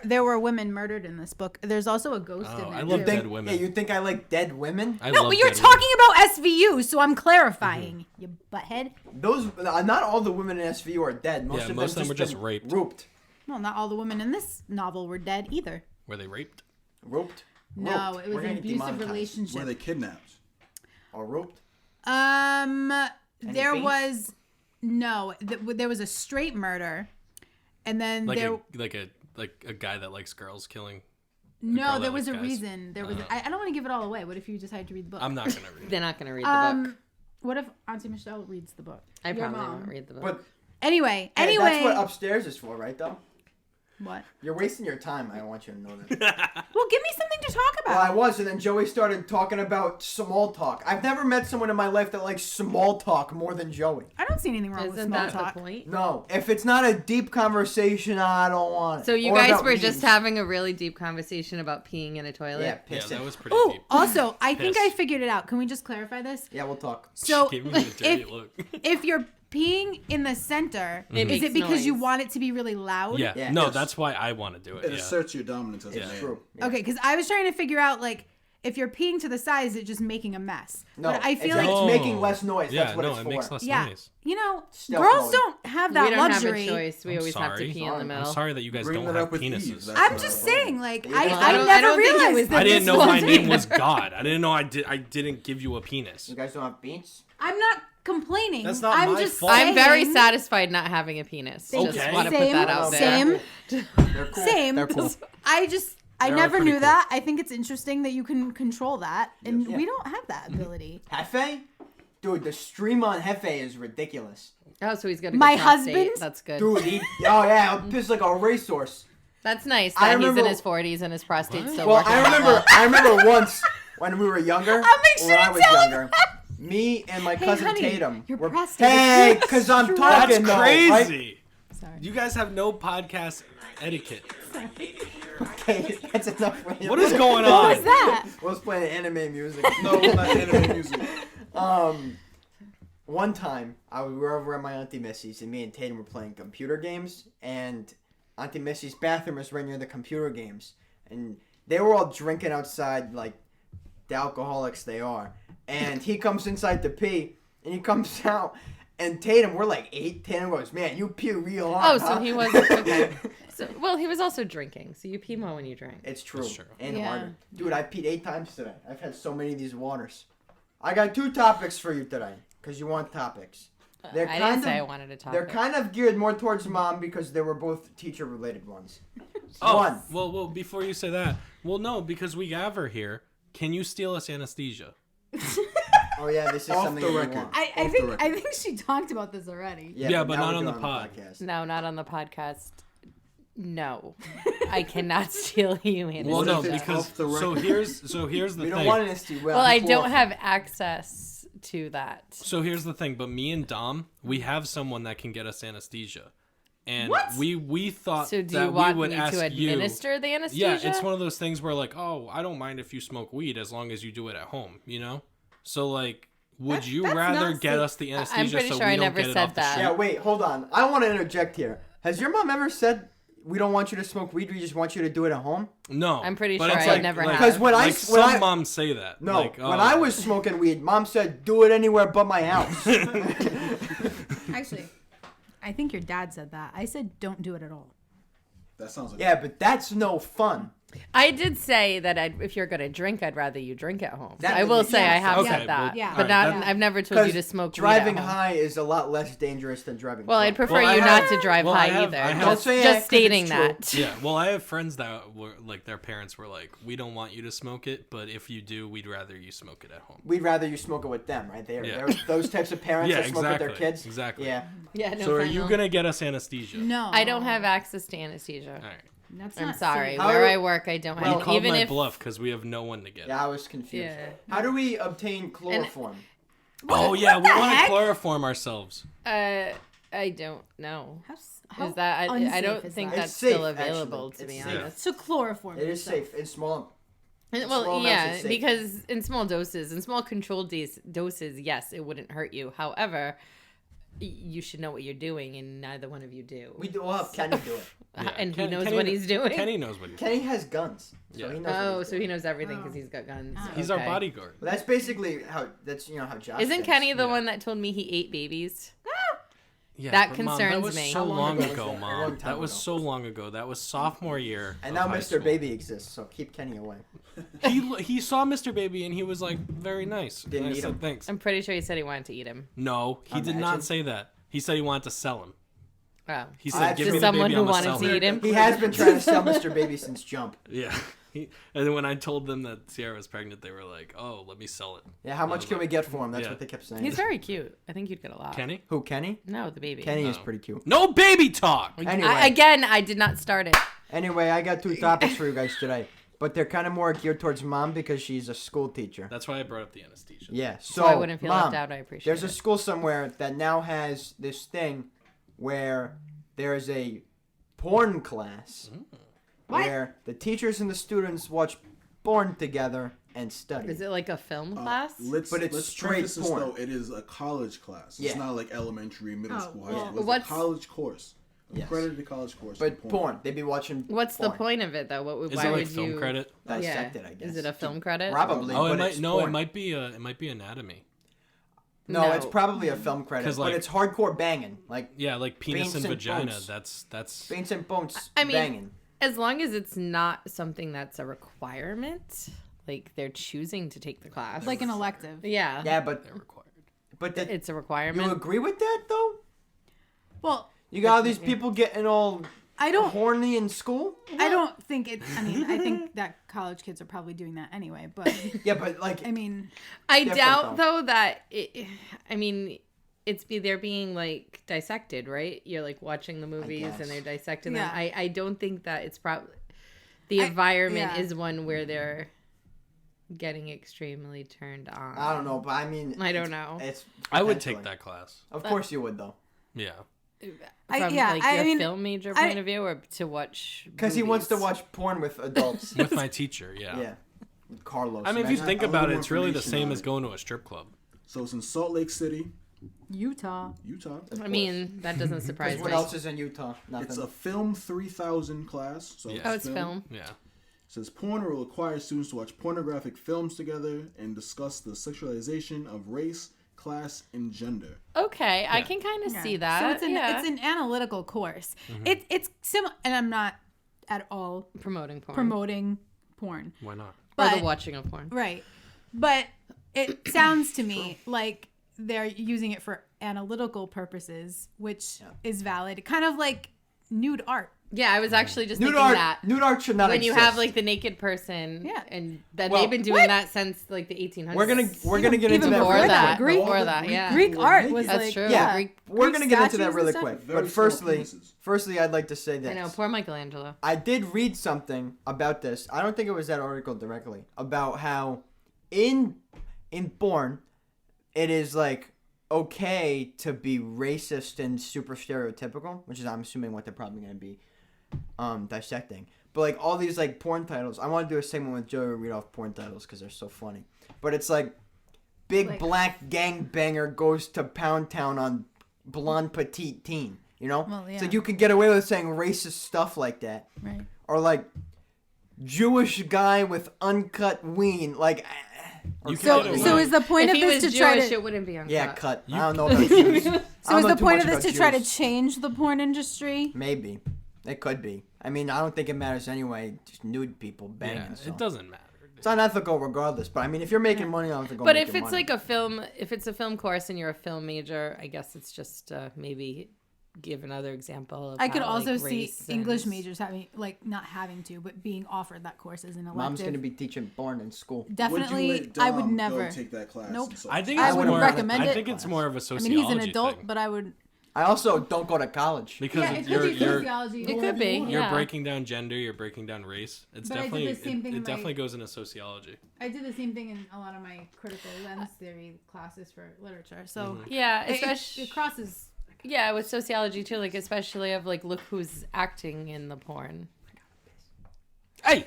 There were women murdered in this book. There's also a ghost in there. I love too. dead women. Yeah, you think I like dead women? I No, love but you're dead talking about SVU, so I'm clarifying. You butthead. Those not all the women in SVU are dead. Most Yeah, of most them of them were just been raped. Roped. Well, not all the women in this novel were dead either. Were they raped? Roped. No, Roped. it was We're an gonna get abusive demonetized. relationship. Were they kidnapped? Or roped. There beef? was there was a straight murder, and then Like there a guy that likes girls killing. no, girl there that was a likes guys. reason. There was I don't want to give it all away. What if you decide to read the book? I'm not gonna read. They're not going to read the book. What if Auntie Michelle reads the book? I Your probably mom. won't read the book. But Anyway, hey, that's what upstairs is for, right? Though what? you're wasting your time. I want you to know that. Well, give me something to talk Well, I about. was, and then Joey started talking about small talk. I've never met someone in my life that likes small talk more than Joey. I don't see anything wrong with Isn't small that talk. the point? No, if it's not a deep conversation, I don't want it. So you Or guys about were just memes. having a really deep conversation about peeing in a toilet? Yeah, Yeah, pissing. that was pretty Oh, deep. also, I think Piss. I figured it out. Can we just clarify this? Yeah, we'll talk. So, Gave me a dirty if, look. if you're peeing in the center, It is makes it because you noise. want it to be really loud? Yeah. Yeah. No, Yes. that's why I want to do it. It Yeah. asserts your dominance as a Yeah. man. True. Yeah. Okay, because I was trying to figure out, like, if you're peeing to the side, is it just making a mess? No, but I feel it's like, making less noise. Yeah, That's what no, it's it for. makes less yeah, noise. you know, Stealth girls mode. don't have that We don't luxury. have a choice. We I'm always have to sorry. pee in the middle. I'm sorry that you guys Bring don't that have up with Eve. penises. That's I'm not just a problem. saying, like, Well, I I don't- never I don't think it realized was that I didn't this know was my name in was there. God. I didn't know I didn't give you a penis. You guys don't have beans? I'm not complaining. That's not I'm my just fault. I'm very saying- satisfied not having a penis. Thank Just you. want to put Same, that out there. same. They're cool. Same. They're cool. I They are never pretty knew cool. that. I think it's interesting that you can control that, and Yeah. we don't have that ability. Hefe? Dude, the stream on Hefe is ridiculous. Oh, so he's got a My good prostate. husband? That's good. Dude, oh yeah, he'll piss like a racehorse. That's nice I that he's in remember- his 40s and his prostate's still Well, working. I remember once when we were younger. I'll make sure when to I was tell him younger. Me and my Hey, cousin honey, Tatum. your were- prostate is Hey, really because I'm strong. talking That's though, right? crazy. Sorry. You guys have no podcast etiquette. Okay, that's enough. For you. What is going What on? was that? Let's play anime music. No, it's not anime music. One time, we were over at my Auntie Missy's, and me and Tatum were playing computer games, and Auntie Missy's bathroom was right near the computer games, and they were all drinking outside like the alcoholics they are. And he comes inside to pee, and he comes out, and Tatum, we're like 8. Tatum goes, "Man, you pee real Oh, hard." so huh?" he was okay. So, well, he was also drinking. So you pee more when you drink. It's true. That's true. And Yeah. harder. Dude, I peed 8 times today. I've had so many of these waters. I got 2 topics for you today, because you want topics. They're I kind didn't say I of- wanted to talk. They're kind of geared more towards mom because they were both teacher-related ones. Oh, One. well, before you say that, well, no, because we have her here. Can you steal us anesthesia? Oh yeah, this is Off something the you record. want. I Off the think record. she talked about this already. Yeah, but now not we're on the doing pod. podcast. No, not on the podcast. No, I cannot steal you anesthesia. Well, no, if it's because off the so record? here's the We don't thing. want anesthesia. well, I don't have access to that. So here's the thing, but me and Dom, we have someone that can get us anesthesia. And What? we thought So do that you want we would me ask to you. administer the anesthesia? Yeah, it's one of those things where like, oh, I don't mind if you smoke weed as long as you do it at home, you know? So like, would That's- you that's rather not get safe. us the anesthesia pretty so sure we I don't never get it said off the that. street? Yeah, wait, hold on. I want to interject here. Has your mom ever said we don't want you to smoke weed? We just want you to do it at home? No, I'm pretty but sure it's I like, never like, have. Because when like some moms say that. No, like, when I was smoking weed, mom said do it anywhere but my house. Actually, I think your dad said that. I said don't do it at all. That sounds like Yeah, but that's no fun. I did say that if you're gonna drink, I'd rather you drink at home. That I will would be- say I have Okay, said that, well, Yeah. but alright, not. that- I've never told you to Because smoke driving weed at home. high is a lot less dangerous than driving Well, I'd drunk. prefer Well, you I not have- to drive well, high I have- either. I have- Don't Just, say just that 'cause stating it's true. that. Yeah, well, I have friends that were like their parents were like, "We don't want you to smoke it, but if you do, we'd rather you smoke it at home." We'd rather you smoke it with them, right? They're Yeah. those types of parents Yeah, that smoke with their exactly, kids. exactly. Yeah. Yeah, no, So are final. you gonna get us anesthesia? No, I don't have access to anesthesia. All right. That's I'm not sorry. safe. How Where do- I work, I don't Well, You have. called Even my if bluff because we have no one to get. Yeah, I was confused. Yeah. How do we obtain chloroform? Oh yeah, we the want to heck? chloroform ourselves. I don't know. How Is that I unsafe don't is think that? It's that's still safe, available actually. to be It's safe. honest. So chloroform. It is yourself. safe in small. And- small Well, amounts yeah, is safe. because in small doses, in small controlled doses, yes, it wouldn't hurt you. However, you should know what you're doing, and neither one of you do. We'll have Kenny do it. Yeah, And he Kenny- knows Kenny- what he's doing. Kenny knows what he's doing. Kenny has guns. So Yeah. he knows what Oh, he's so doing. he knows everything because he's got guns. He's our Okay. bodyguard. Well, that's basically how how Josh Isn't thinks. Kenny the Yeah. one that told me he ate babies? Yeah, That but, Mom, concerns that was me. so How long long ago was ago, that? A Mom. long time That was ago. so long ago. That was sophomore year. And of now high Mr. school. Baby exists, so keep Kenny away. He saw Mr. Baby and he was like very nice. Didn't and I eat said him. thanks. I'm pretty sure he said he wanted to eat him. No, he did Imagine. not say that. He said he wanted to sell him. Oh. He I said, "Give just- me the someone baby, who I'm gonna wanted sell to him." eat him. He has been trying to sell Mr. Baby since Jump. Yeah. And then when I told them that Sierra was pregnant, they were like, "Oh, let me sell it." Yeah, how much was can we like- get for him? That's Yeah. what they kept saying. He's very cute. I think you'd get a lot. Kenny? Who, Kenny? No, the baby. Kenny is No. pretty cute. No baby talk. Anyway, I did not start it. anyway, I got 2 topics for you guys today. But they're kind of more geared towards Mom because she's a school teacher. That's why I brought up the anesthesia. Yeah, So I wouldn't feel Mom, left out. I appreciate there's it. a school somewhere that now has this thing where there is a porn class What? where the teachers and the students watch porn together and study. Is it like a film class? But it's straight preface this, porn. though, it is a college class. It's Yeah. not like elementary, middle Oh, school, high well, school. It's what's- a college course. Yes. Accredited college course. But for porn. They'd be watching What's the porn. point of it though? Is Why it like would film you credit? Dissect it, I guess. Is it a film credit? Probably. Oh, but it might it's no, porn. it might be anatomy. No, No. it's probably a film credit. 'Cause, But like- it's hardcore banging. Like Yeah, like penis Veins and and vagina. bones. That's Veins and Bones I mean, banging. As long as it's not something that's a requirement, like they're choosing to take the class. Like an elective. yeah, Yeah, but they're required. it's a you requirement. agree with that though? Well, You got all these people getting all I don't. horny in school? I don't think it. I mean, I think that college kids are probably doing that anyway. But Yeah, but like I mean, I different, doubt though. though that I mean, they're being like dissected, right? You're like watching the movies guess. and they're dissecting Yeah. them. I don't think that it's probably the I- environment yeah. is one where they're getting extremely turned on. I don't know, but I mean I don't know. It's I would potentially. take that class. Of course you would though. Yeah. From yeah, like I your mean, film major I- point of view, or to watch Because he wants to movies? watch porn with adults. With my teacher, yeah. Yeah. With Carlos. I mean, if you Imagine- think a about it, little it's really the information same on as it. going to a strip club. So it's in Salt Lake City, Utah. Utah. I mean, that doesn't surprise what me. else is in Utah? Nothing. It's a Film 3000 class. So Yeah. Oh, it's film. Yeah. Says porn will require students to watch pornographic films together and discuss the sexualization of race, class, and gender. Okay, I Yeah. can kind of Yeah. see that. So it's an yeah. it's an analytical course. Mm-hmm. It's similar, and I'm not at all promoting porn promoting porn. Why not? or But the watching of porn. right, but it sounds to me like they're using it for analytical purposes, which is valid. Kind of like nude art. Yeah, I was actually just nude thinking art. that Nude art should not when you exist. have like the naked person, Yeah. and that Well, they've been doing what? that since like the 1800s. We're gonna get into even that. before really that. quick. Before that, yeah. Greek art was That's like true. Yeah, Greek- we're Greek gonna get into that statues and really stuff. quick. Very But small firstly, penises. I'd like to say this. I know, poor Michelangelo. I did read something about this. I don't think it was that article directly about how in porn it is like okay to be racist and super stereotypical, which is I'm assuming what they're probably gonna be dissecting. But like all these like porn titles, I want to do a segment with Joey read off porn titles because they're so funny. But it's like big Like- black gangbanger goes to Pound Town on blonde petite teen. You know, Well, yeah. so you can get away with saying racist stuff like that, Right. or like Jewish guy with uncut ween, like. You can So get away. so is the point if of he this was to try Jewish, to it wouldn't be uncut. Yeah, cut. I don't know about Jews. so I is don't the know too point much of this about to try to Jews. change the porn industry? Maybe. It could be. I mean, I don't think it matters anyway. Just nude people banging. Yeah, so. it doesn't matter. It's unethical regardless. But I mean, if you're making money, I don't think. But if it's like a film, if it's a film course and you're a film major, I guess it's just maybe give another example of I could how, also like, see race English and- majors having like not having to, but being offered that course as an elective. Mom's gonna be teaching porn in school. Definitely, Would you let I would Dom never. go take that class. Nope. in Salt I Lake think City? it's wouldn't more. recommend I it. think it's more of a I sociology mean, he's an adult, thing. but I would. I also don't go to college. Because Yeah, it you're could be you're sociology. It could be. you're Yeah. breaking down gender, you're breaking down race. It's But I did definitely the same thing it in my- definitely goes into sociology. I did the same thing in a lot of my critical lens theory classes for literature. So Yeah, it- especially it crosses. yeah with sociology too. Like especially of like look who's acting in the porn. Hey,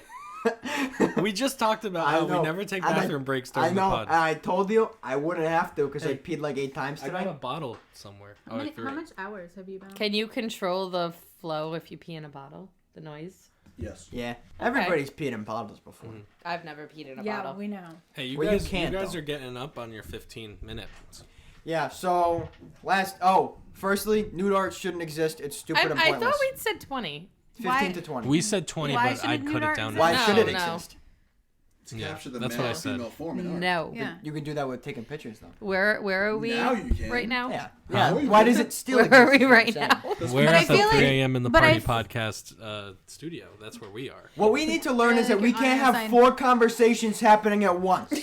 We just talked about I how know. we never take And bathroom breaks I during the know. pod. And I told you I wouldn't have to because I Hey, peed like 8 times I today. got a bottle somewhere. Oh, I threw it. hours have you been? Can you control the flow if you pee in a bottle? The noise? Yes. Yeah. Everybody's peed in bottles before. I've never peed in a Yeah, bottle. we know. Hey, you Well, you guys, can't, you guys though. are getting up on your 15 minutes. Yeah, so firstly, nude art shouldn't exist. It's stupid and I pointless. thought we'd said 20. 15 to 20. We said 20, Why but should I'd nude cut it art down. exist? Why No, should it no. exist? To Yeah, capture the that's male what I and said. female form in art. No. Yeah. You can do that with taking pictures, though. Where are we Now you can. right now? Yeah. Huh? Yeah. Why does it still Where exist? are we is what right I'm saying. now? We're But I at the feel 3 like- a.m. in the but party I- podcast studio. That's where we are. What we need to learn is that we Like, can't have unassigned- 4 conversations happening at once.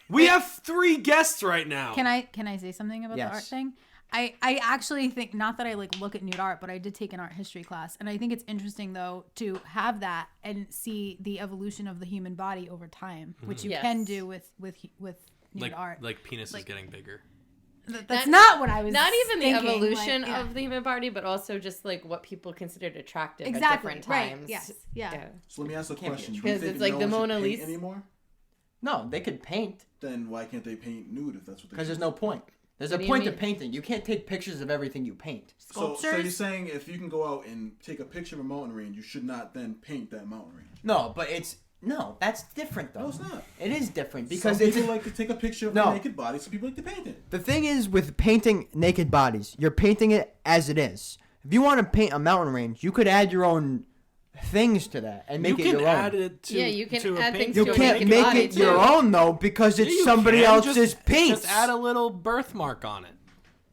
We have 3 guests right now. Can I say something about Yes. the art thing? I actually think, not that I like look at nude art, but I did take an art history class, and I think it's interesting though to have that and see the evolution of the human body over time, which you Yes. can do with nude art. Like penis is Like- getting bigger. That's not what I was. Not even the thinking, evolution like, yeah. of the human body, but also just like what people considered attractive at Exactly. different Right. times. Yes. Yeah. So let me ask a Can't be question. a Do you Because think it's like no the one should Mona paint Lisa- anymore? No, they could paint Then why can't they paint nude if that's what they because there's choose? no point. There's What a do you point to mean? painting. You can't take pictures of everything you paint. So you're Sculptures? saying if you can go out and take a picture of a mountain range, you should not then paint that mountain range? No, but that's different though. No, it's not. It is different because Some it's people like to take a picture of No. their naked body, some people like to paint it. the thing is with painting naked bodies, you're painting it as it is. If you want to paint a mountain range, you could add your own things to that and make you it can your add own. it to Yeah, you can to a add paint things You to a can't naked make body, it your too. own though because Yeah, it's you somebody can. else's paint. Just add a little birthmark on it.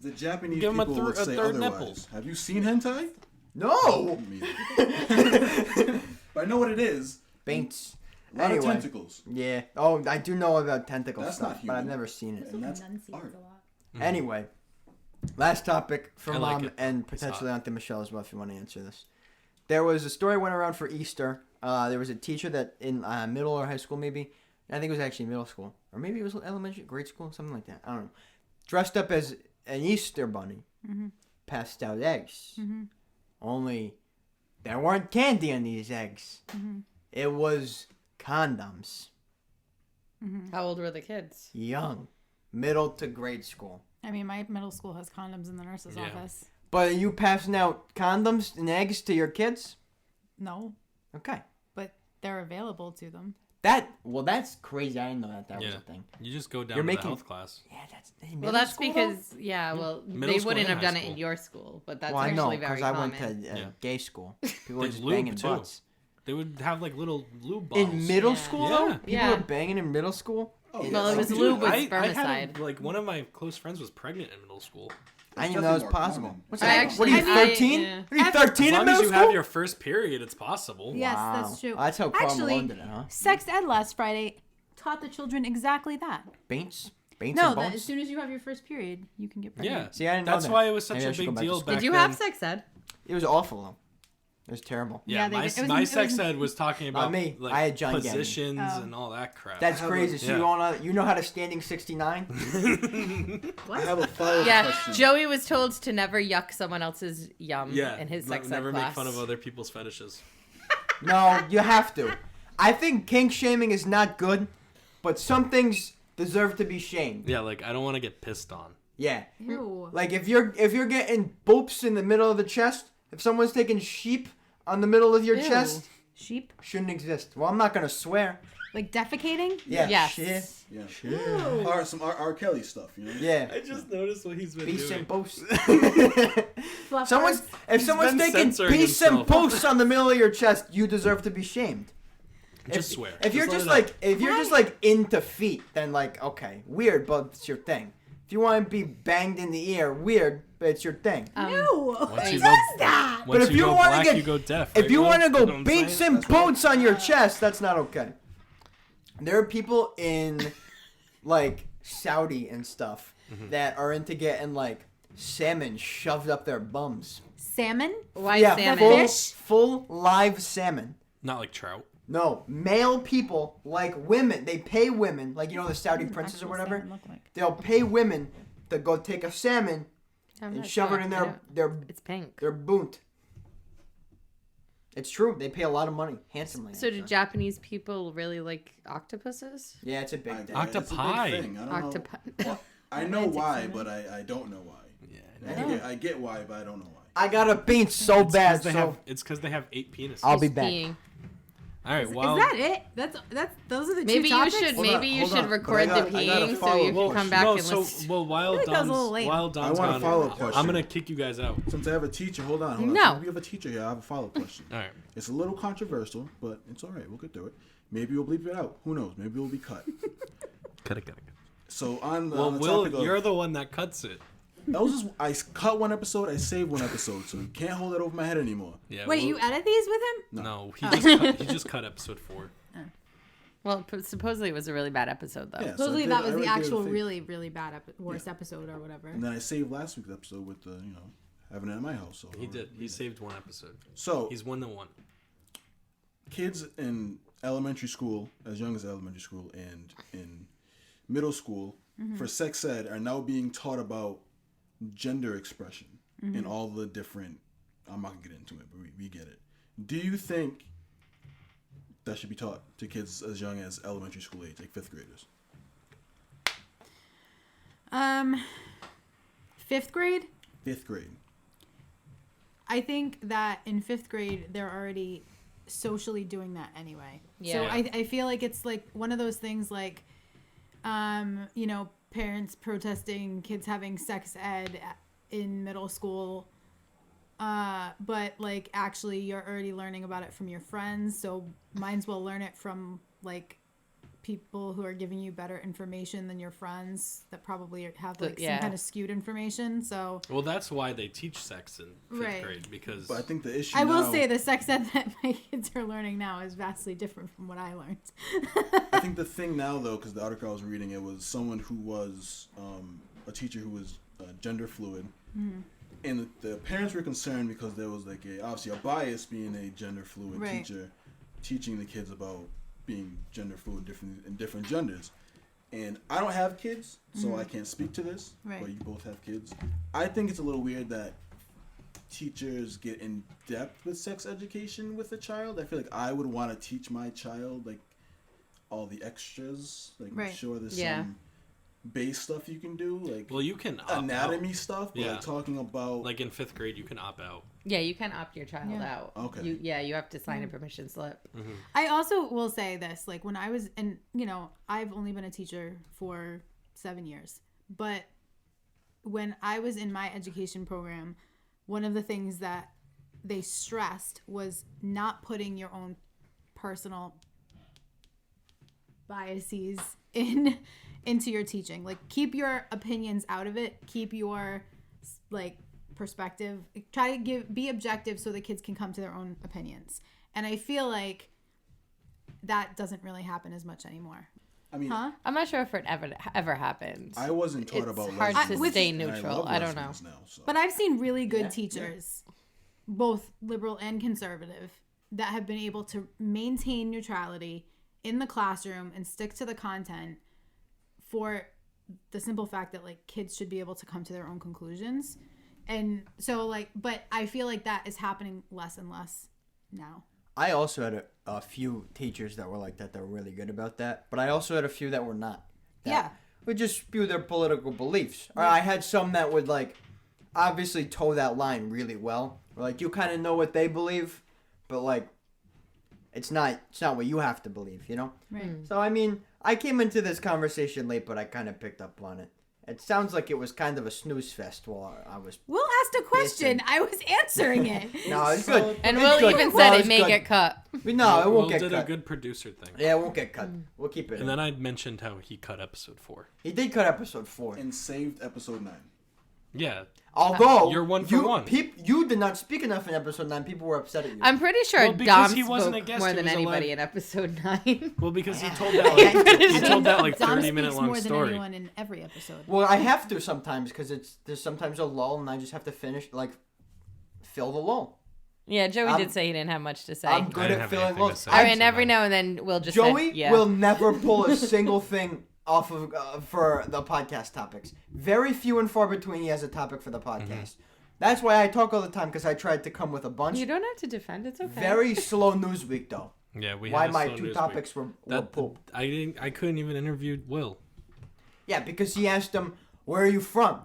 The Japanese Give 'em a people would a say third otherwise. nipple. Have you seen hentai? No. Me either. But I know what it is. Paints. A lot of Anyway. tentacles. Yeah. Oh, I do know about tentacle That's stuff, not but I've human. never seen it. And that's Enunciates art. a lot. Anyway, last topic for I like Mom it. and It's potentially Auntie Michelle as well, if you want to answer this. There was a story went around for Easter. There was a teacher that in middle or high school, maybe. I think it was actually middle school, or maybe it was elementary, grade school, something like that. I don't know. Dressed up as an Easter bunny, passed out eggs. Only there weren't candy in these eggs. It was condoms. How old were the kids? Young, middle to grade school. I mean, my middle school has condoms in the nurse's Yeah. office. But are you passing out condoms and eggs to your kids? No, Okay. but they're available to them. That's crazy. I didn't know that was Yeah. a thing. You just go down You're to making- the health class. Yeah, that's Well, that's because well, Middle they school wouldn't and have high done it school. in your school, but that's Well, I know actually very because I common. went to Yeah. gay school. People were They just lube, banging too. butts. They would have like little lube balls. In middle Yeah. school, Yeah. though, people Yeah. were banging in middle school. Oh, Well, it was some lube people- with I had spermicide. like one of my close friends was pregnant in middle school. I didn't It's know that was definitely more possible. common. What's I that? actually- What are you, I- 13? yeah. What are you, As 13 As in long middle as you school? have your first period, it's possible. Yes, Wow. that's true. That's how Carl Actually, Malone did it, huh? Sex Ed last Friday taught the children exactly that. Baints? Baints No, and that bones? as soon as you have your first period, you can get pregnant. Yeah. See, I didn't know That's that. why it was such Maybe I a should go big back to deal school. back Did you then. have sex ed? It was awful, though. It was terrible. Yeah, they my, did. It was my in- it sex was in- ed was talking about me. like I had John Gavin. positions Oh. and all that crap. That's I have a- crazy. So yeah. you know how to standing 69? I have a follow-up Yeah, question. Joey was told to never yuck someone else's yum yeah, in his sex ed never class. make fun of other people's fetishes. No, you have to. I think kink shaming is not good, but some things deserve to be shamed. Yeah, like I don't want to get pissed on. Yeah. Ew. Like if you're getting boops in the middle of the chest, if someone's taking sheep on the middle of your Ew. chest, Sheep? shouldn't exist. Well, I'm not gonna swear. Like defecating? Yeah. Yes. Shit. Yeah. Some R. Kelly stuff, you know? Yeah. I just noticed what he's been Peace doing. and posts. Fluff Someone's hearts? if someone's been taking censoring peace and himself. posts on the middle of your chest, you deserve to be shamed. Just swear. If you're let just it like out. if you're just like into feet, then like okay, weird, but it's your thing. If you want to be banged in the ear, weird, but it's your thing. No. Once Who you does go- that? Once if you you go wanna black, get- you go deaf. If right, you Will? want to You know go what I'm beats saying? and points on your chest, that's not okay. There are people in like Saudi and stuff that are into getting like salmon shoved up their bums. Salmon? Why yeah, salmon? full, Fish? full live salmon. Not like trout. No, male people like women. They pay women, like you know the Saudi princes or Actual whatever. salmon look like? They'll pay women to go take a salmon I'm and not shove sure. it in I don't- their It's pink. their boot. It's true. They pay a lot of money, handsomely. So do actually. Japanese people really like octopuses? Yeah, it's a big thing. It's a big Octopi. thing. I don't know. Octopi. I know why, but I don't know why. Yeah. I get why, but I don't know why. I got a bean so bad, so It's because they have 8 penises. I'll be back. Peeing. All right. Is Well, that it? Those are the Maybe two you topics? should. Hold on, Maybe you hold should on, but record I got the a peeing so follow-up you can come question. back no. and So listen. while feel like that was a little Don's late. while Don's I want a gone, follow-up question. I'm gonna kick you guys out. Since I have a teacher, hold on. No. Since we have a teacher here, I have a follow-up question. All right. It's a little controversial, but it's all right. We'll get through it. Maybe we'll bleep it out. Who knows? Maybe it'll be cut. Cut it. So on the, Well, on the Will, topic of, you're the one that cuts it. that was just I cut one episode, I saved one episode, so you can't hold that over my head anymore. Yeah. Wait, Will- you edit these with him? No, he just cut episode 4. Well, supposedly it was a really bad episode, though. Yeah, so I Supposedly did- that I was the already did actual a thing. really, really bad, worst episode or whatever. And then I saved last week's episode with the having it at my house. So He did. He saved one episode. So He's 1-1. kids in elementary school, as young as elementary school, and in middle school, for sex ed, are now being taught about gender expression in all the different. I'm not gonna get into it, but we get it. Do you think that should be taught to kids as young as elementary school age, like 5th graders? 5th grade? 5th grade. I think that in 5th grade they're already socially doing that anyway. So Yeah. I feel like it's like one of those things like, parents protesting kids having sex ed in middle school. But like actually you're already learning about it from your friends. So might as well learn it from like people who are giving you better information than your friends that probably have like some kind of skewed information. So Well, that's why they teach sex in 5th Right. grade because But I think the issue I will now- say the sex ed that my kids are learning now is vastly different from what I learned. I think the thing now, though, because the article I was reading, it was someone who was a teacher who was gender fluid, and the parents were concerned because there was like obviously a bias being a gender fluid Right. teacher, teaching the kids about being gender fluid in different genders. And I don't have kids, so I can't speak to this. Right. But you both have kids. I think it's a little weird that teachers get in depth with sex education with a child. I feel like I would want to teach my child like all the extras, like Right. sure there's Yeah. some base stuff you can do, like well, you can opt anatomy out. stuff, but Yeah. like talking about Like in 5th grade, you can opt out. Yeah, you can opt your child Yeah. out. Okay. You have to sign a permission slip. I also will say this, like when I was, and I've only been a teacher for 7 years, but when I was in my education program, one of the things that they stressed was not putting your own personal biases into your teaching. Like keep your opinions out of it. Keep your like perspective. Try to be objective so the kids can come to their own opinions. And I feel like that doesn't really happen as much anymore. I mean, Huh? I'm not sure if it ever happened. I wasn't taught It's about hard lesbians, to stay and I neutral. love I don't know. lesbians now, so. But I've seen really good teachers, both liberal and conservative, that have been able to maintain neutrality in the classroom and stick to the content for the simple fact that like kids should be able to come to their own conclusions. And so like, but I feel like that is happening less and less now. I also had a few teachers that were like that were really good about that, but I also had a few that were not. That Yeah. would just spew their political beliefs. Or I had some that would like obviously toe that line really well. Or, like you kind of know what they believe, but like it's not what you have to believe, you know? Right. So I mean, I came into this conversation late, but I kind of picked up on it. It sounds like it was kind of a snooze fest while I was. Will asked a question. Listen. I was answering it. No, it's good. And It's Will good. even No, said it it's may good. get cut. No, it Will won't get did cut. a good producer thing. Yeah, it won't get cut. We'll keep it. And then I mentioned how he cut episode 4. He did cut episode 4. and saved episode 9. Yeah. Although You're one for you, one. You did not speak enough in episode 9. People were upset at you. I'm pretty sure Well, because Dom he wasn't a spoke guest, more he than was a anybody live- in episode 9. Well, because he told that like, he told that like Dom 30-minute speaks long more than story. anyone in every episode. Well, I have to sometimes because there's sometimes a lull and I just have to finish fill the lull. Yeah, Joey I'm- did say he didn't have much to say. I'm I good didn't at have filling anything to lulls. say. I mean, so every no. now and then we'll just Joey say, yeah. will never pull a single thing off of for the podcast topics. Very few and far between he has a topic for the podcast. That's why I talk all the time, because I tried to come with a bunch. You don't have to defend. It's okay. Very slow news week, though. Yeah, we Why had a my slow two news topics week. were poop. I couldn't even interview Will. Yeah, because he asked him, where are you from?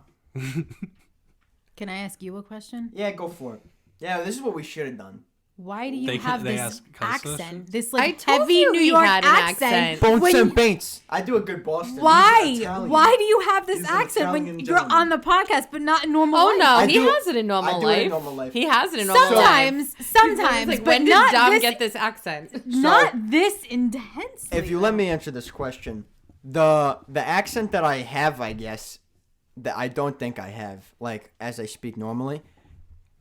Can I ask you a question? Yeah, go for it. Yeah, this is what we should have done. Why do you They have this ask cunts accent? This I like told heavy you New he York had an accent. accent. Bones when and you- Bates. I do a good Boston. Why? He's Italian. Why do you have this He's an accent when Italian you're on the podcast but not in normal Oh life? no, I he do- has it in normal I do it life. in normal life. He has it in normal life. Sometimes, Like, but when did not Dom this, get this accent? not this intensely. If you let me answer this question, the accent that I have, I guess, that I don't think I have, like, as I speak normally,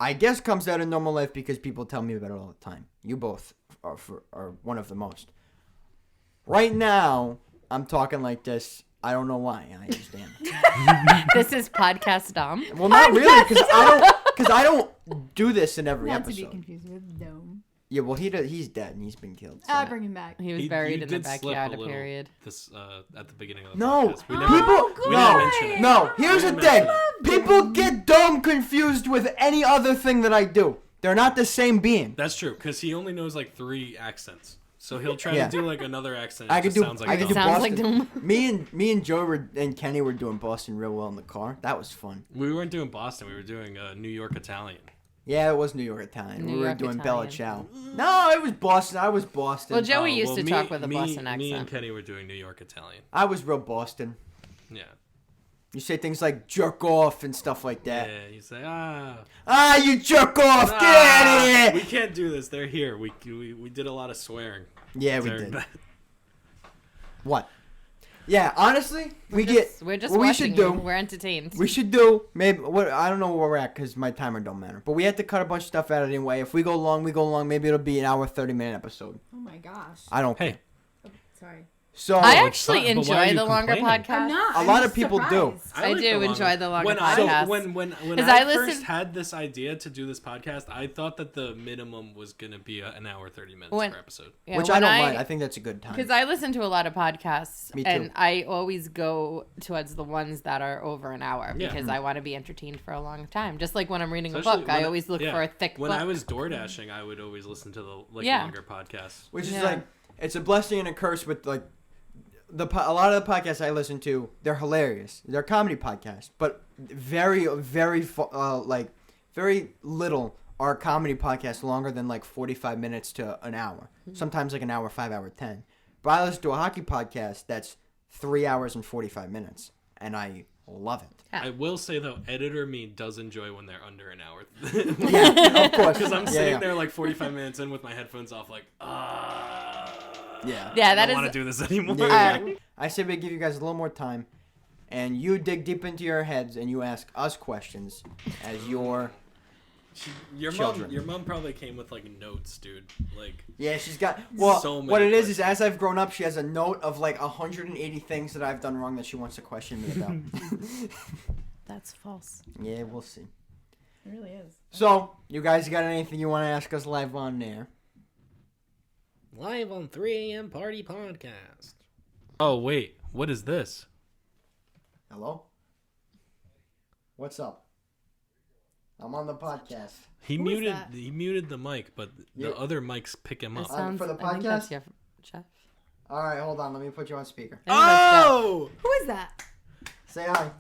I guess comes out in normal life because people tell me about it all the time. You both are one of the most. Right now, I'm talking like this. I don't know why. I understand. This is podcast Dom. Well, not really, because I don't do this in every not to be episode. confused with Dome. Yeah, well, he's dead and he's been killed. So. I'll bring him back. He was You buried in the did slip backyard. a A little period. This at the beginning of the No, podcast. We people. we No, didn't mention it. no. Here's the We thing. didn't mention People get Dome confused with any other thing that I do. They're not the same being. That's true, because he only knows like 3 accents. So he'll try Yeah. to do like another accent. I It could just do. sounds like I could do Dom. Sounds like Boston. Doom. Me and Joe and Kenny were doing Boston real well in the car. That was fun. We weren't doing Boston. We were doing New York Italian. Yeah, it was New York Italian. New we were York doing Italian. Bella Ciao. No, it was Boston. I was Boston. Well, Joey Oh, used well, to me- talk with a me- Boston Me and accent. Kenny were doing New York Italian. I was real Boston. Yeah. You say things like jerk off and stuff like that. Yeah, you say, ah. Ah, you jerk off! Get out of We here! can't do this. They're here. We did a lot of swearing. Yeah, we during did. that. What? Yeah, honestly, We're just what we watching should you. do. We're entertained. We should do maybe what I don't know where we're at because my timer don't matter. But we had to cut a bunch of stuff out anyway. If we go long, we go long. Maybe it'll be an hour 30-minute episode. Oh my gosh. I don't. Hey, Sorry. So I it's actually fun, but why are enjoy you the longer complaining? podcast. I'm not. A I'm lot just of people do. surprised. I like do the enjoy the longer when podcasts. When 'Cause I I first listen- had this idea to do this podcast, I thought that the minimum was gonna be an hour 30 minutes When- per episode. Yeah, which I when don't mind. I think that's a good Because time. I listen to a lot of podcasts, Me too. and I always go towards the ones that are over an hour Yeah. because I want to be entertained for a long time. Just like when I'm reading Especially a book, I when always look yeah, for a thick When book. I was door dashing, I would always listen to the Yeah. longer podcasts. Which is Yeah. like it's a blessing and a curse with like a lot of the podcasts I listen to. They're hilarious. They're comedy podcasts, but very little are comedy podcasts longer than like 45 minutes to an hour. Sometimes like an hour, 5 hour, 10. But I listen to a hockey podcast that's 3 hours and 45 minutes, and I love it. I will say though, editor me does enjoy when they're under an hour. Yeah, of course. Because I'm Yeah, sitting yeah. there like 45 minutes in with my headphones off, like, Yeah. Yeah, I that don't want is. to do this anymore. Yeah. I say we give you guys a little more time, and you dig deep into your heads and you ask us questions as your Your Children. mom probably came with like notes, dude. Like, yeah. She's got well. So many what it is questions. as I've grown up, she has a note of like 180 things that I've done wrong that she wants to question me about. That's false. Yeah, we'll see. It really is. So, you guys got anything you want to ask us live on there? live on 3 a.m. Party Podcast. Oh wait, what is this? Hello. What's up? I'm on the podcast. He Who is muted. that? He muted the mic, but Yeah. the other mics pick him That up. sounds. for the I think that's podcast? your Jeff. All right, hold on. Let me put you on speaker. I think that's Jeff. Oh! Who is that? Say hi.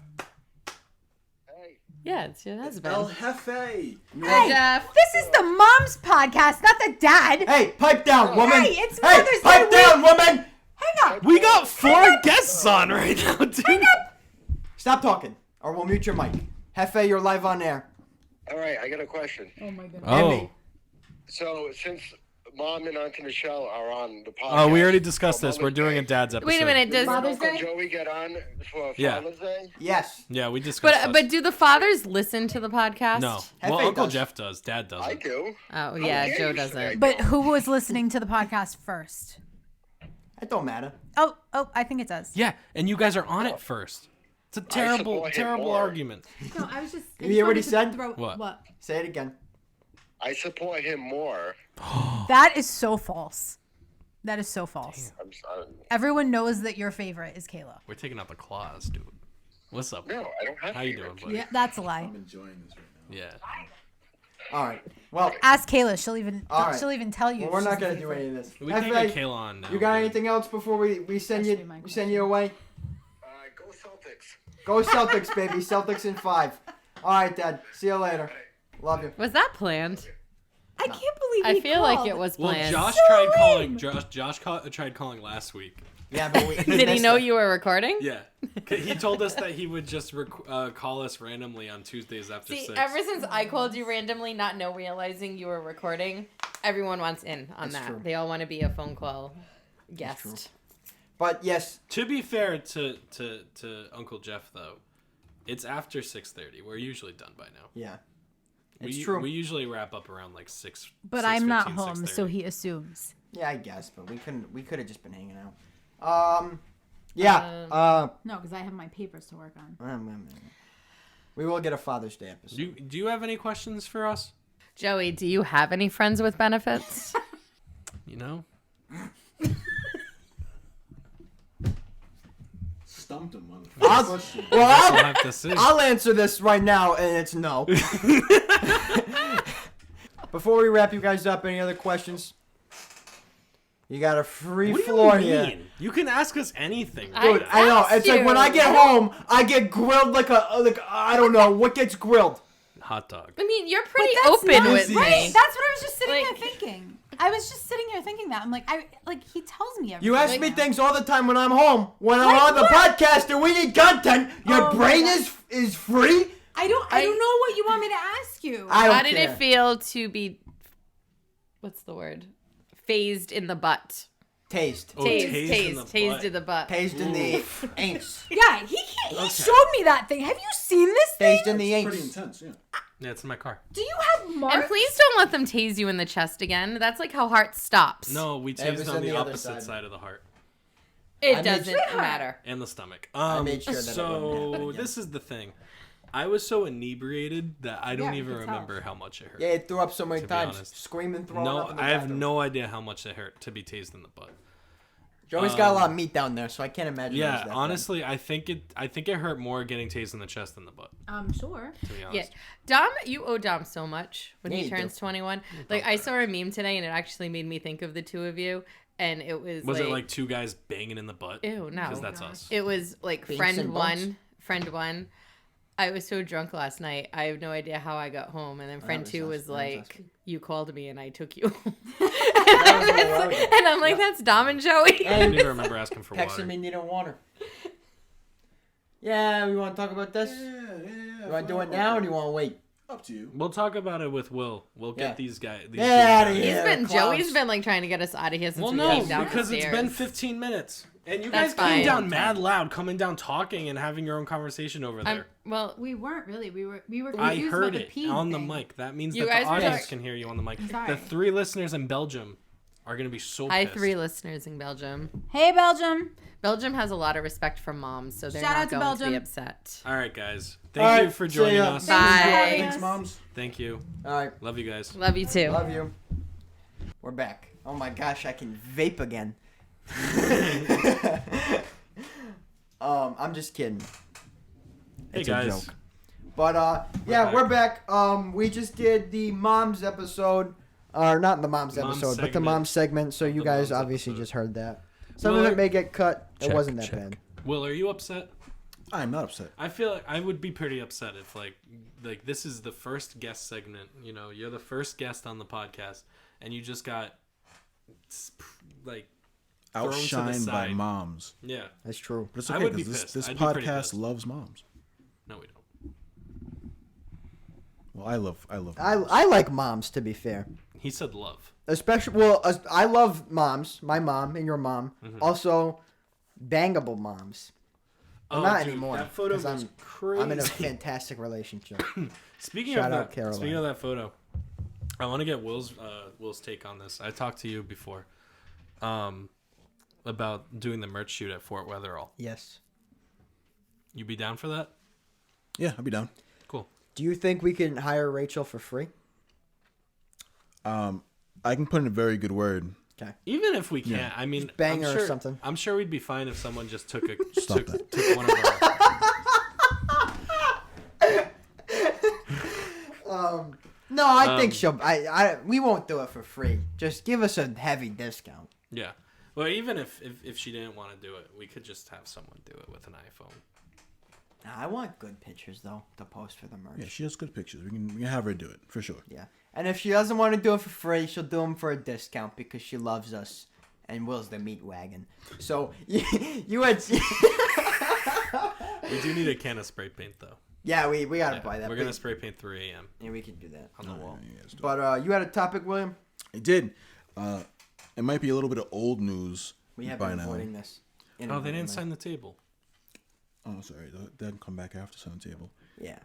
Yeah, it's your husband. El Jefe. Hey, Jeff. this is the mom's podcast, not the dad. Hey, pipe down, woman. Hey, it's Mother's Day pipe down, woman. Hang on. We got 4 guests on right now, dude. Stop talking, or we'll mute your mic. Hefe, you're live on air. All right, I got a question. Oh my goodness. Oh. So, since Mom and Auntie Michele are on the podcast, Oh, we already discussed for this. We're Mother's doing Day, a dad's episode. Wait a minute. Does will Father's Uncle Day? Joey get on for Yeah. Father's Day? Yes. Yeah, we discussed but this. do the fathers listen to the podcast? No. Hefe Well, Uncle does. Jeff does. Dad doesn't. I do. Oh yeah, dare Joe you say I doesn't. But who was listening to the podcast first? It don't matter. Oh, I think it does. Yeah, and you guys are on it first. It's a terrible, support him terrible more. argument. No, I was just. You hear what he said? What? Say it again. I support him more. That is so false. That is so false. I'm sorry. Everyone knows that your favorite is Kayla. We're taking out the claws, dude. What's up? No, I don't have How you favorites. doing, buddy? Yeah, that's a lie. I'm enjoying this right now. Yeah. All right. Well, Ask Kayla. She'll even All right. she'll even tell you. well we're She's not gonna the do favorite. any of this. We can't Hefe, get Kayla on now. you got dude. anything else before we send That should be you my send you away? Go Celtics. Go Celtics, baby. Celtics in 5. All right, Dad. See you later. Love you. Was that planned? I can't believe I he feel like called. it was Well, planned. Josh So tried lame. calling. Josh tried calling last week. Yeah, but we Did he missed know it. you were recording? Yeah, he told us that he would just call us randomly on Tuesdays after See, 6. ever since I called you randomly, not realizing you were recording, everyone wants in on That's that. true. They all want to be a phone call guest. But yes, To be fair to Uncle Jeff though, it's after 6:30. We're usually done by now. yeah, it's true. We usually wrap up around like 6. But I'm not 6:15, home, so 6:30. he assumes. Yeah, I guess, but we could have just been hanging out. Yeah. No, because I have my papers to work on. We will get a Father's Day episode. Do you have any questions for us? Joey, do you have any friends with benefits? You know. Stumped him on the I'll- first question. Well, We'll have to see. I'll answer this right now, and it's no. Before we wrap you guys up, any other questions? You got a free What do floor you here. mean? You can ask us anything. Dude, I know. It's like when I get you. home, I get grilled like I don't know what gets grilled. Hot dog. I mean, you're But pretty that's open not with right. me. That's what I was just sitting Like- here thinking. I was just sitting here thinking that. I'm like, he tells me everything. You ask me now. things all the time when I'm home. When I'm Like on the what? podcast and we need content, your Oh my brain God. is free. I don't know what you want me to ask you. I don't How did care. it feel to be, what's the word? Phased in the butt. Taste. Oh, tased tased in the butt. Tased in the aints. Yeah, he showed me that thing. Have you seen this thing? Tased in the Pretty aints. intense, yeah. Yeah, it's in my car. Do you have marks? And please don't let them tase you in the chest again. That's like how heart stops. No, we It was tased on on the the other opposite side. side of the heart It I made doesn't sure- matter. and the stomach. I made sure that it wouldn't happen So again. this is the thing. I was so inebriated that I don't Yeah, even you could tell. remember how much it hurt. Yeah, it threw up so many To be times. honest. Screaming, throwing No, up in the I have bathroom. no idea how much it hurt to be tased in the butt. Joey's got a lot of meat down there, so I can't imagine. it was Yeah, that bad. honestly, I think it hurt more getting tased in the chest than the butt. I'm sure. To be Yeah, honest. Dom, you owe Dom so much when Yeah, he you turns do. 21. Like I saw a meme today, and it actually made me think of the two of you. And it was Was it like two guys banging in the butt? ew, no, Because that's us. it was like Binks friend and bumps? one. I was so drunk last night. I have no idea how I got home, and then friend was two us. was That was like, us. "You called me, and I took you." was a while ago. And I'm like, "That's Dom and Joey." I don't even remember asking for Texting water. me needing water. Yeah, we want to talk about this? Yeah. You want to do it now or do you want to wait? Up to you. We'll talk about it with Will. We'll get Yeah. these guys. These Get two outta guys. here. Joey's clowns. been like trying to get us out of here since Well, we no, came down because the it's stairs. been 15 minutes. And you That's guys came fine. down mad loud, coming down talking and having your own conversation over there. Well, We weren't really. We were I confused heard about it the pee on the thing. mic. That means You that guys the were audience talk- can hear you on the mic. sorry. The 3 listeners in Belgium are going to be so I pissed. 3 listeners in Belgium. Hey, Belgium. Belgium has a lot of respect for moms, so they're Shout not out to going to be Belgium. upset. All right, guys. All Thank right, you for see joining ya. us. Bye. Thanks, moms. Thank you. All right. Love you guys. Love you too. Love you. We're back. Oh my gosh, I can vape again. I'm just kidding. Hey, It's guys. a joke. But yeah, back. we're back. We just did the moms episode, or not the moms Mom episode, but the segment mom segment. So of you the guys moms obviously episode. just heard that. Some Well, of it may get cut. It check, wasn't that check. bad. Will, are you upset? I'm not upset. I feel like I would be pretty upset if like this is the first guest segment. You know, you're the first guest on the podcast, and you just got like thrown to the Outshined by side. moms. Yeah. That's true. But it's I okay would be because pissed. this I'd be pretty podcast pissed. loves moms. No, we don't. Well, I love moms. I like moms, to be fair. He said love. Especially, I love moms. My mom and your mom. Mm-hmm. Also, bangable moms. Well, not dude, anymore. That photo 'cause was crazy. I'm in a fantastic relationship. Speaking Shout of out that, Caroline. speaking of that photo, I want to get Will's take on this. I talked to you before, about doing the merch shoot at Fort Weatherall. Yes. You be down for that? Yeah, I'll be down. Cool. Do you think we can hire Rachel for free? I can put in a very good word. Okay. Even if we can't, Yeah. I mean, bang I'm her or sure, something. I'm sure we'd be fine if someone just took Stop took one of our. No, I think she'll. We won't do it for free. Just give us a heavy discount. Yeah. Well, even if she didn't want to do it, we could just have someone do it with an iPhone. Nah, I want good pictures though to post for the merch. Yeah, she has good pictures. We can have her do it for sure. Yeah. And if she doesn't want to do it for free, she'll do them for a discount because she loves us and Will's the meat wagon. So you had. We do need a can of spray paint though. Yeah, we gotta buy that. We're gonna spray paint 3 a.m. Yeah, we can do that on the wall. Yeah, let's do it. But you had a topic, William? I did. It might be a little bit of old news We have by been now. avoiding this. Oh, they didn't sign the table. Oh, sorry. That didn't come back after Sun Table. Yeah.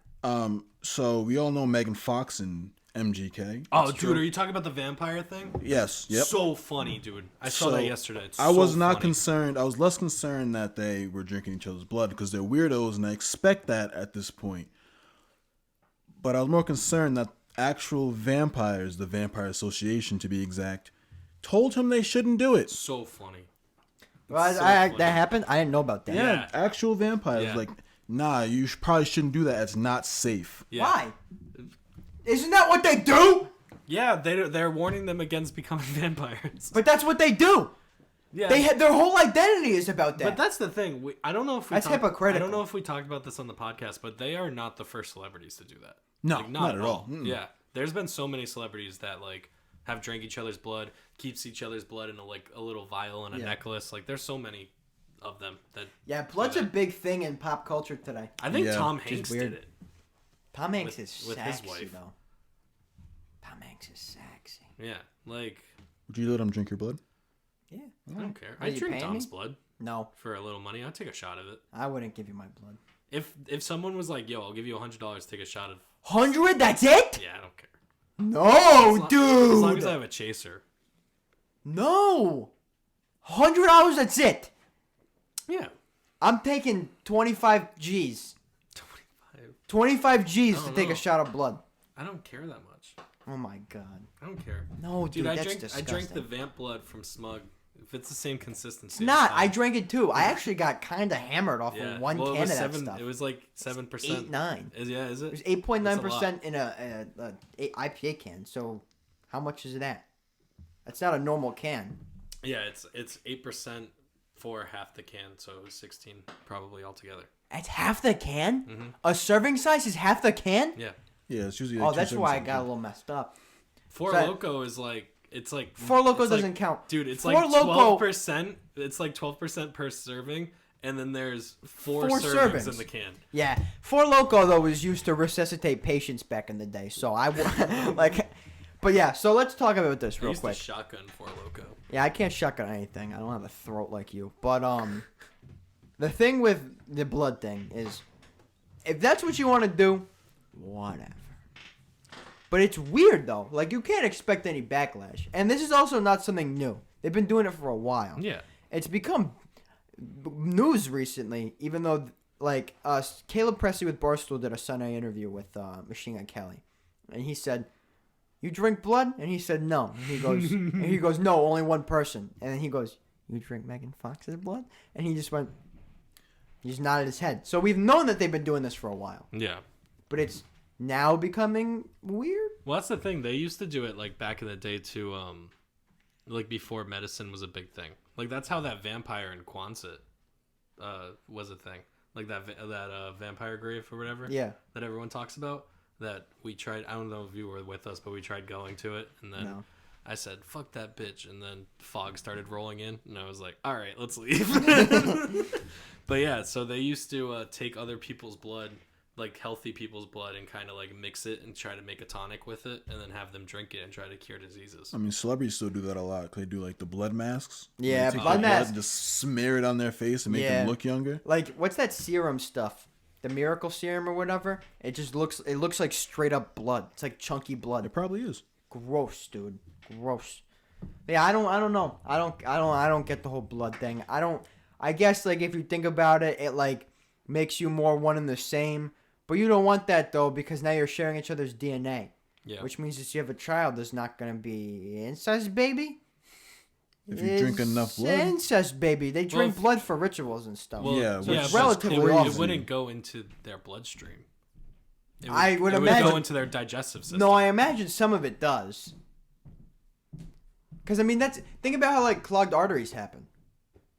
So we all know Megan Fox and MGK. Oh, It's dude, true. are you talking about the vampire thing? Yes. Yep. So funny, dude. I saw that yesterday. It's I was so not funny. concerned. I was less concerned that they were drinking each other's blood because they're weirdos, and I expect that at this point. But I was more concerned that actual vampires, the Vampire Association to be exact, told him they shouldn't do it. So funny. Well, So that funny. happened? I didn't know about that. Yeah, Yeah. actual vampires. Yeah. Like, nah, you probably shouldn't do that. It's not safe. Yeah. Why? Isn't that what they do? Yeah, they're warning them against becoming vampires. But that's what they do. Yeah. They had their whole identity is about that. But that's the thing. I don't know if we That's hypocritical. I don't know if we talked about this on the podcast, but they are not the first celebrities to do that. No, Like, not at all. Mm-mm. Yeah, there's been so many celebrities that like have drank each other's blood, keeps each other's blood in a little vial and a Yeah. necklace. Like there's so many of them that. Yeah, blood's a big thing in pop culture today. I think Yeah. Tom Just Hanks weird. did it. Tom Hanks With- is with his sexy, wife. though. Tom Hanks is sexy. Yeah, like Would you let them drink your blood? Yeah. I don't care. Are I you drink paying Tom's me? blood No, for a little money. I'd take a shot of it. I wouldn't give you my blood. If someone was like, "Yo, I'll give you $100 to take a shot of," 100? That's it? yeah, I don't care. No, As dude. long as I have a chaser. No. $100, that's it. Yeah. I'm taking 25 G's. 25. 25 G's I to don't take a know. shot of blood. I don't care that much. Oh my god. I don't care. No, dude, I that's drank disgusting. I drank the vamp blood from Smug. If it's the same consistency. It's not. I it's drank it too. I actually got kind of hammered off fine. of one well, can it was of that 7, stuff. It was like 7%. 8, 9. Is it? It was 8.9% That's in a IPA can. So how much is that? That's not a normal can. Yeah, it's 8% for half the can, so it was 16 probably altogether. That's half the can? Mm-hmm. A serving size is half the can? Yeah. Yeah, it's usually. Oh, Like that's 2 why I serving got a sizes. little messed up. Four So- Loko is like it's like Four Loko it's like- doesn't count. Dude, it's Four like Loko- 12%. It's like 12% per serving, and then there's four Four servings servings. in the can. Yeah. Four Loko, though, was used to resuscitate patients back in the day. So I like. But yeah, so let's talk about this I real used quick. to shotgun Four Loko. Yeah, I can't shotgun anything. I don't have a throat like you. But the thing with the blood thing is, if that's what you want to do, whatever. But it's weird though. Like you can't expect any backlash. And this is also not something new. They've been doing it for a while. Yeah. It's become news recently. Even though like Caleb Presley with Barstool did a Sunday interview with Machine Gun Kelly, and he said, "You drink blood?" And he said, "No." And he goes, "No, only one person." And then he goes, "You drink Megan Fox's blood?" And he just went, he just nodded his head. So we've known that they've been doing this for a while, Yeah. but it's now becoming weird. Well, that's the thing. They used to do it like back in the day too, like before medicine was a big thing. Like that's how that vampire in Quonset was a thing. Like that vampire grave or whatever. Yeah. That everyone talks about. That we tried. I don't know if you were with us, but we tried going to it, and then No. I said, "Fuck that bitch," and then fog started rolling in, and I was like, "All right, let's leave." But yeah, so they used to take other people's blood, like healthy people's blood, and kind of like mix it and try to make a tonic with it, and then have them drink it and try to cure diseases. I mean, celebrities still do that a lot. 'Cause they do like the blood masks. Yeah, They take blood their masks. and just smear it on their face and make Yeah. them look younger. Like what's that serum stuff? The miracle serum or whatever. It looks like straight up blood. It's like chunky blood. It probably is. Gross, dude. Gross. Yeah, I don't know. I don't get the whole blood thing. I guess like if you think about it, it like makes you more one and the same. But you don't want that though because now you're sharing each other's DNA. Yeah. Which means if you have a child, there's not gonna be incest baby. If you drink enough blood. Incest baby. They drink if- blood for rituals and stuff. Yeah, So which it's is relatively it awesome. wouldn't go into their bloodstream. I would it imagine would go into their digestive system. No, I imagine some of it does. Because I mean, think about how like clogged arteries happen.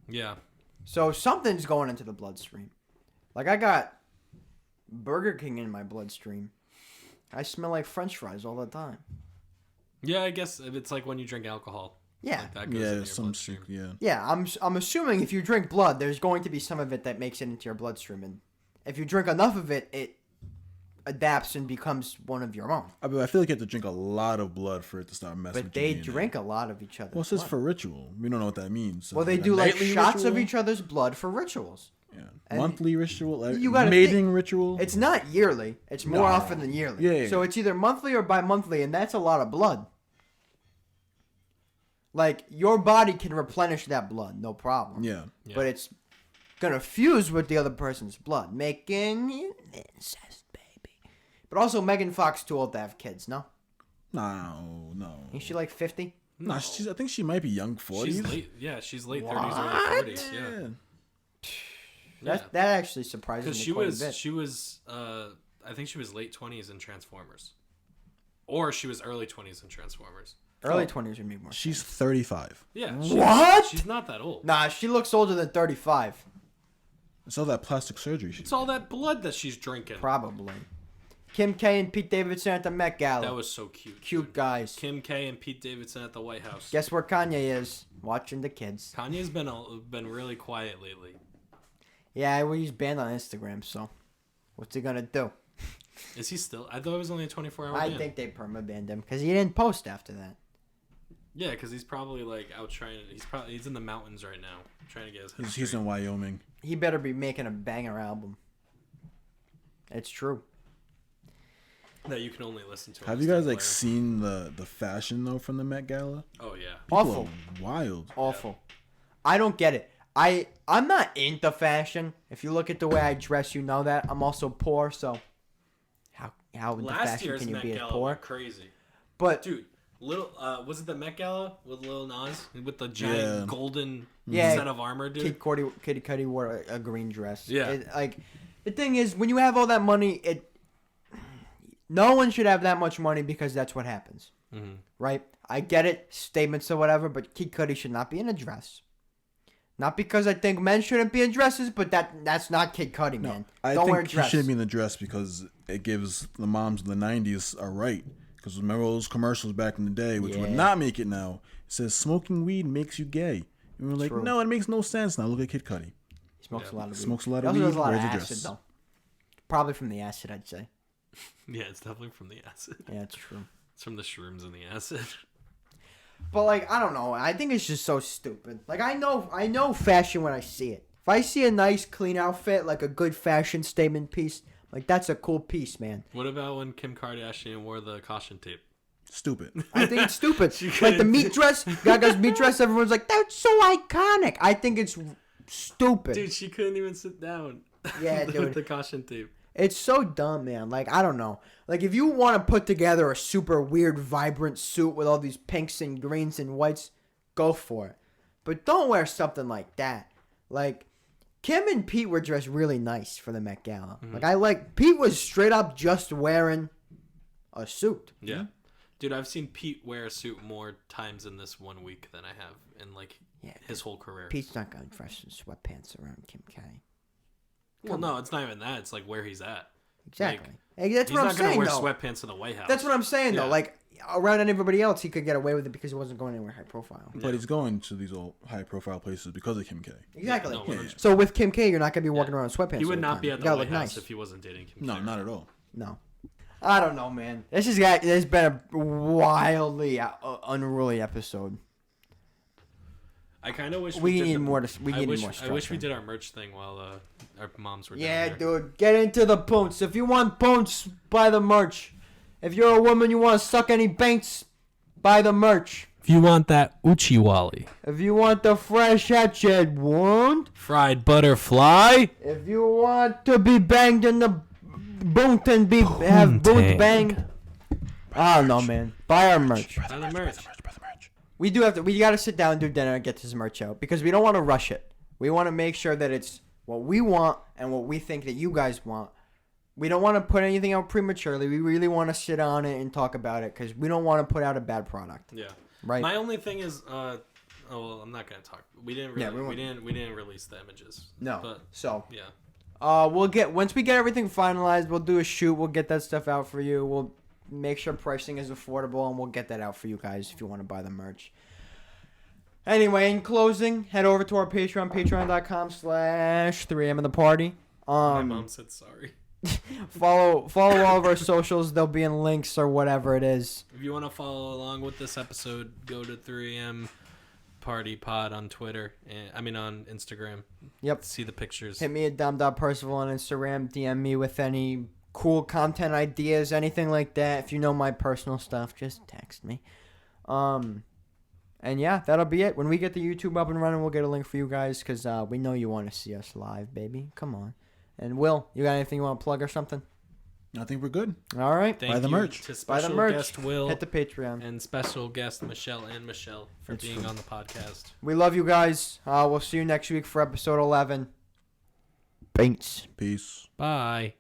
Yeah. So something's going into the bloodstream. Like I got Burger King in my bloodstream. I smell like French fries all the time. Yeah, I guess it's like when you drink alcohol. Yeah. Like that goes into your bloodstream. Yeah, I'm assuming if you drink blood, there's going to be some of it that makes it into your bloodstream, and if you drink enough of it, it adapts and becomes one of your own. I feel like you have to drink a lot of blood for it to start messing. But with your they DNA. drink a lot of each other's Well, it says blood. for ritual. We don't know what that means. So Well, they a do like nightly shots of ritual? each other's blood for rituals. Yeah. And Monthly ritual. you gotta mating think- ritual. It's not yearly. It's more often than yearly. Yeah. So it's either monthly or bi-monthly, and that's a lot of blood. Like, your body can replenish that blood, no problem. Yeah. But it's going to fuse with the other person's blood, making incest, baby. But also, Megan Fox too old to have kids, no? No. Ain't she like 50? No, I think she might be young 40s. She's late. Yeah, she's late 30s, early 40s. Yeah. That actually surprises me Because quite a bit. she was, I think she was late 20s in Transformers, or she was early 20s in Transformers. Early 20s would make more sense. She's 35. Yeah. What? She's not that old. Nah, she looks older than 35. It's all that plastic surgery. It's all that blood that she's drinking. Probably. Kim K and Pete Davidson at the Met Gala. That was so cute. Cute dude. guys. Kim K and Pete Davidson at the White House. Guess where Kanye is? Watching the kids. Kanye's been really quiet lately. Yeah, well, he's banned on Instagram, so what's he gonna do? Is he still? I thought it was only a 24-hour I ban. think they perma-banned him because he didn't post after that. Yeah, because he's probably like out trying. He's in the mountains right now, trying to get his head He's straight. in Wyoming. He better be making a banger album. It's true. That you can only listen to. on Have a you guys state like player. seen the fashion though from the Met Gala? Oh yeah. People Awful. are wild. Awful. I don't get it. I'm not into fashion. If you look at the way I dress, you know that. I'm also poor, so how into Last fashion year's can you Met be as Gala poor? went crazy. But Dude, was it the Met Gala with Lil Nas with the giant Yeah. golden Yeah. set of armor, dude? Kid Cudi wore a green dress. Yeah. Like the thing is, when you have all that money, no one should have that much money because that's what happens, right? I get it, statements or whatever, but Kid Cudi should not be in a dress. Not because I think men shouldn't be in dresses, but that's not Kid Cudi, man. I Don't wear a think he dress. shouldn't be in the dress because it gives the moms of the 90s a right. Because remember those commercials back in the day, which would Yeah. not make it now. It says smoking weed makes you gay. And we're like, True. no, it makes no sense now. Look at Kid Cudi. He smokes a lot of weed. Smokes a lot He of also weed, does a lot of wears a acid, dress. though. Probably from the acid, I'd say. Yeah, it's definitely from the acid. Yeah, it's true. It's from the shrooms and the acid. But like, I don't know. I think it's just so stupid. Like, I know fashion when I see it. If I see a nice, clean outfit, like a good fashion statement piece, like that's a cool piece, man. What about when Kim Kardashian wore the caution tape? Stupid. I think it's stupid. She Like the couldn't- meat dress, Gaga's meat dress. Everyone's like, that's so iconic. I think it's stupid. Dude, she couldn't even sit down. Yeah, with dude. the caution tape. It's so dumb, man. Like, I don't know. Like, if you want to put together a super weird, vibrant suit with all these pinks and greens and whites, go for it. But don't wear something like that. Like, Kim and Pete were dressed really nice for the Met Gala. Like, Pete was straight up just wearing a suit. Yeah. Dude, I've seen Pete wear a suit more times in this 1 week than I have in, like, his whole career. Pete's not going to dress in sweatpants around Kim K. Well, no, it's not even that. It's, like, where he's at. Exactly. Hey, that's He's what I'm not going to saying, wear though. sweatpants to the White House. That's what I'm saying, though. Yeah. Like, around everybody else, he could get away with it because he wasn't going anywhere high profile. But he's going to these old high-profile places because of Kim K. Exactly. no, 100%. So with Kim K, you're not going to be walking around in sweatpants. He would all the not time. be at You the gotta White look House nice. if he wasn't dating Kim No, K. not at all. No. I don't know, man. There's been a wildly unruly episode. I kind of wish We did need the- more we I need wish, more I wish structure. we did our merch thing while our moms were Yeah, down there. dude. Get into the points. If you want points, buy the merch. If you're a woman, you want to suck any banks, buy the merch. If you want that uchiwali, If you want the fresh hat you want. fried butterfly, If you want to be banged in the boot and have boot Poontang. bang. I don't know, man. Buy our merch. buy the merch. We gotta sit down and do dinner and get this merch out because we don't want to rush it. We want to make sure that it's what we want and what we think that you guys want We don't want to put anything out prematurely. We really want to sit on it and talk about it because we don't want to put out a bad product. Yeah. Right. My only thing is, oh well, I'm not gonna talk. We didn't really, Yeah, we didn't release the images. No. But So. yeah. Once we get everything finalized, we'll do a shoot. We'll get that stuff out for you. We'll make sure pricing is affordable, and we'll get that out for you guys if you want to buy the merch. Anyway, in closing, head over to our Patreon, patreon.com/3am in the party. My mom said sorry. Follow all of our socials. They'll be in links or whatever it is. If you want to follow along with this episode, go to 3am Party Pod on Twitter. On Instagram. Yep. See the pictures. Hit me at dom.percival on Instagram. DM me with any cool content ideas, anything like that. If you know my personal stuff, just text me. And yeah, that'll be it. When we get the YouTube up and running, we'll get a link for you guys because we know you want to see us live, baby. Come on. And Will, you got anything you want to plug or something? I think we're good. All right. Thank Buy the you merch. to Buy the special merch. guest Will Hit the Patreon. and special guest Michele for That's being true. on the podcast. We love you guys. We'll see you next week for episode 11. Peace. Peace. Bye.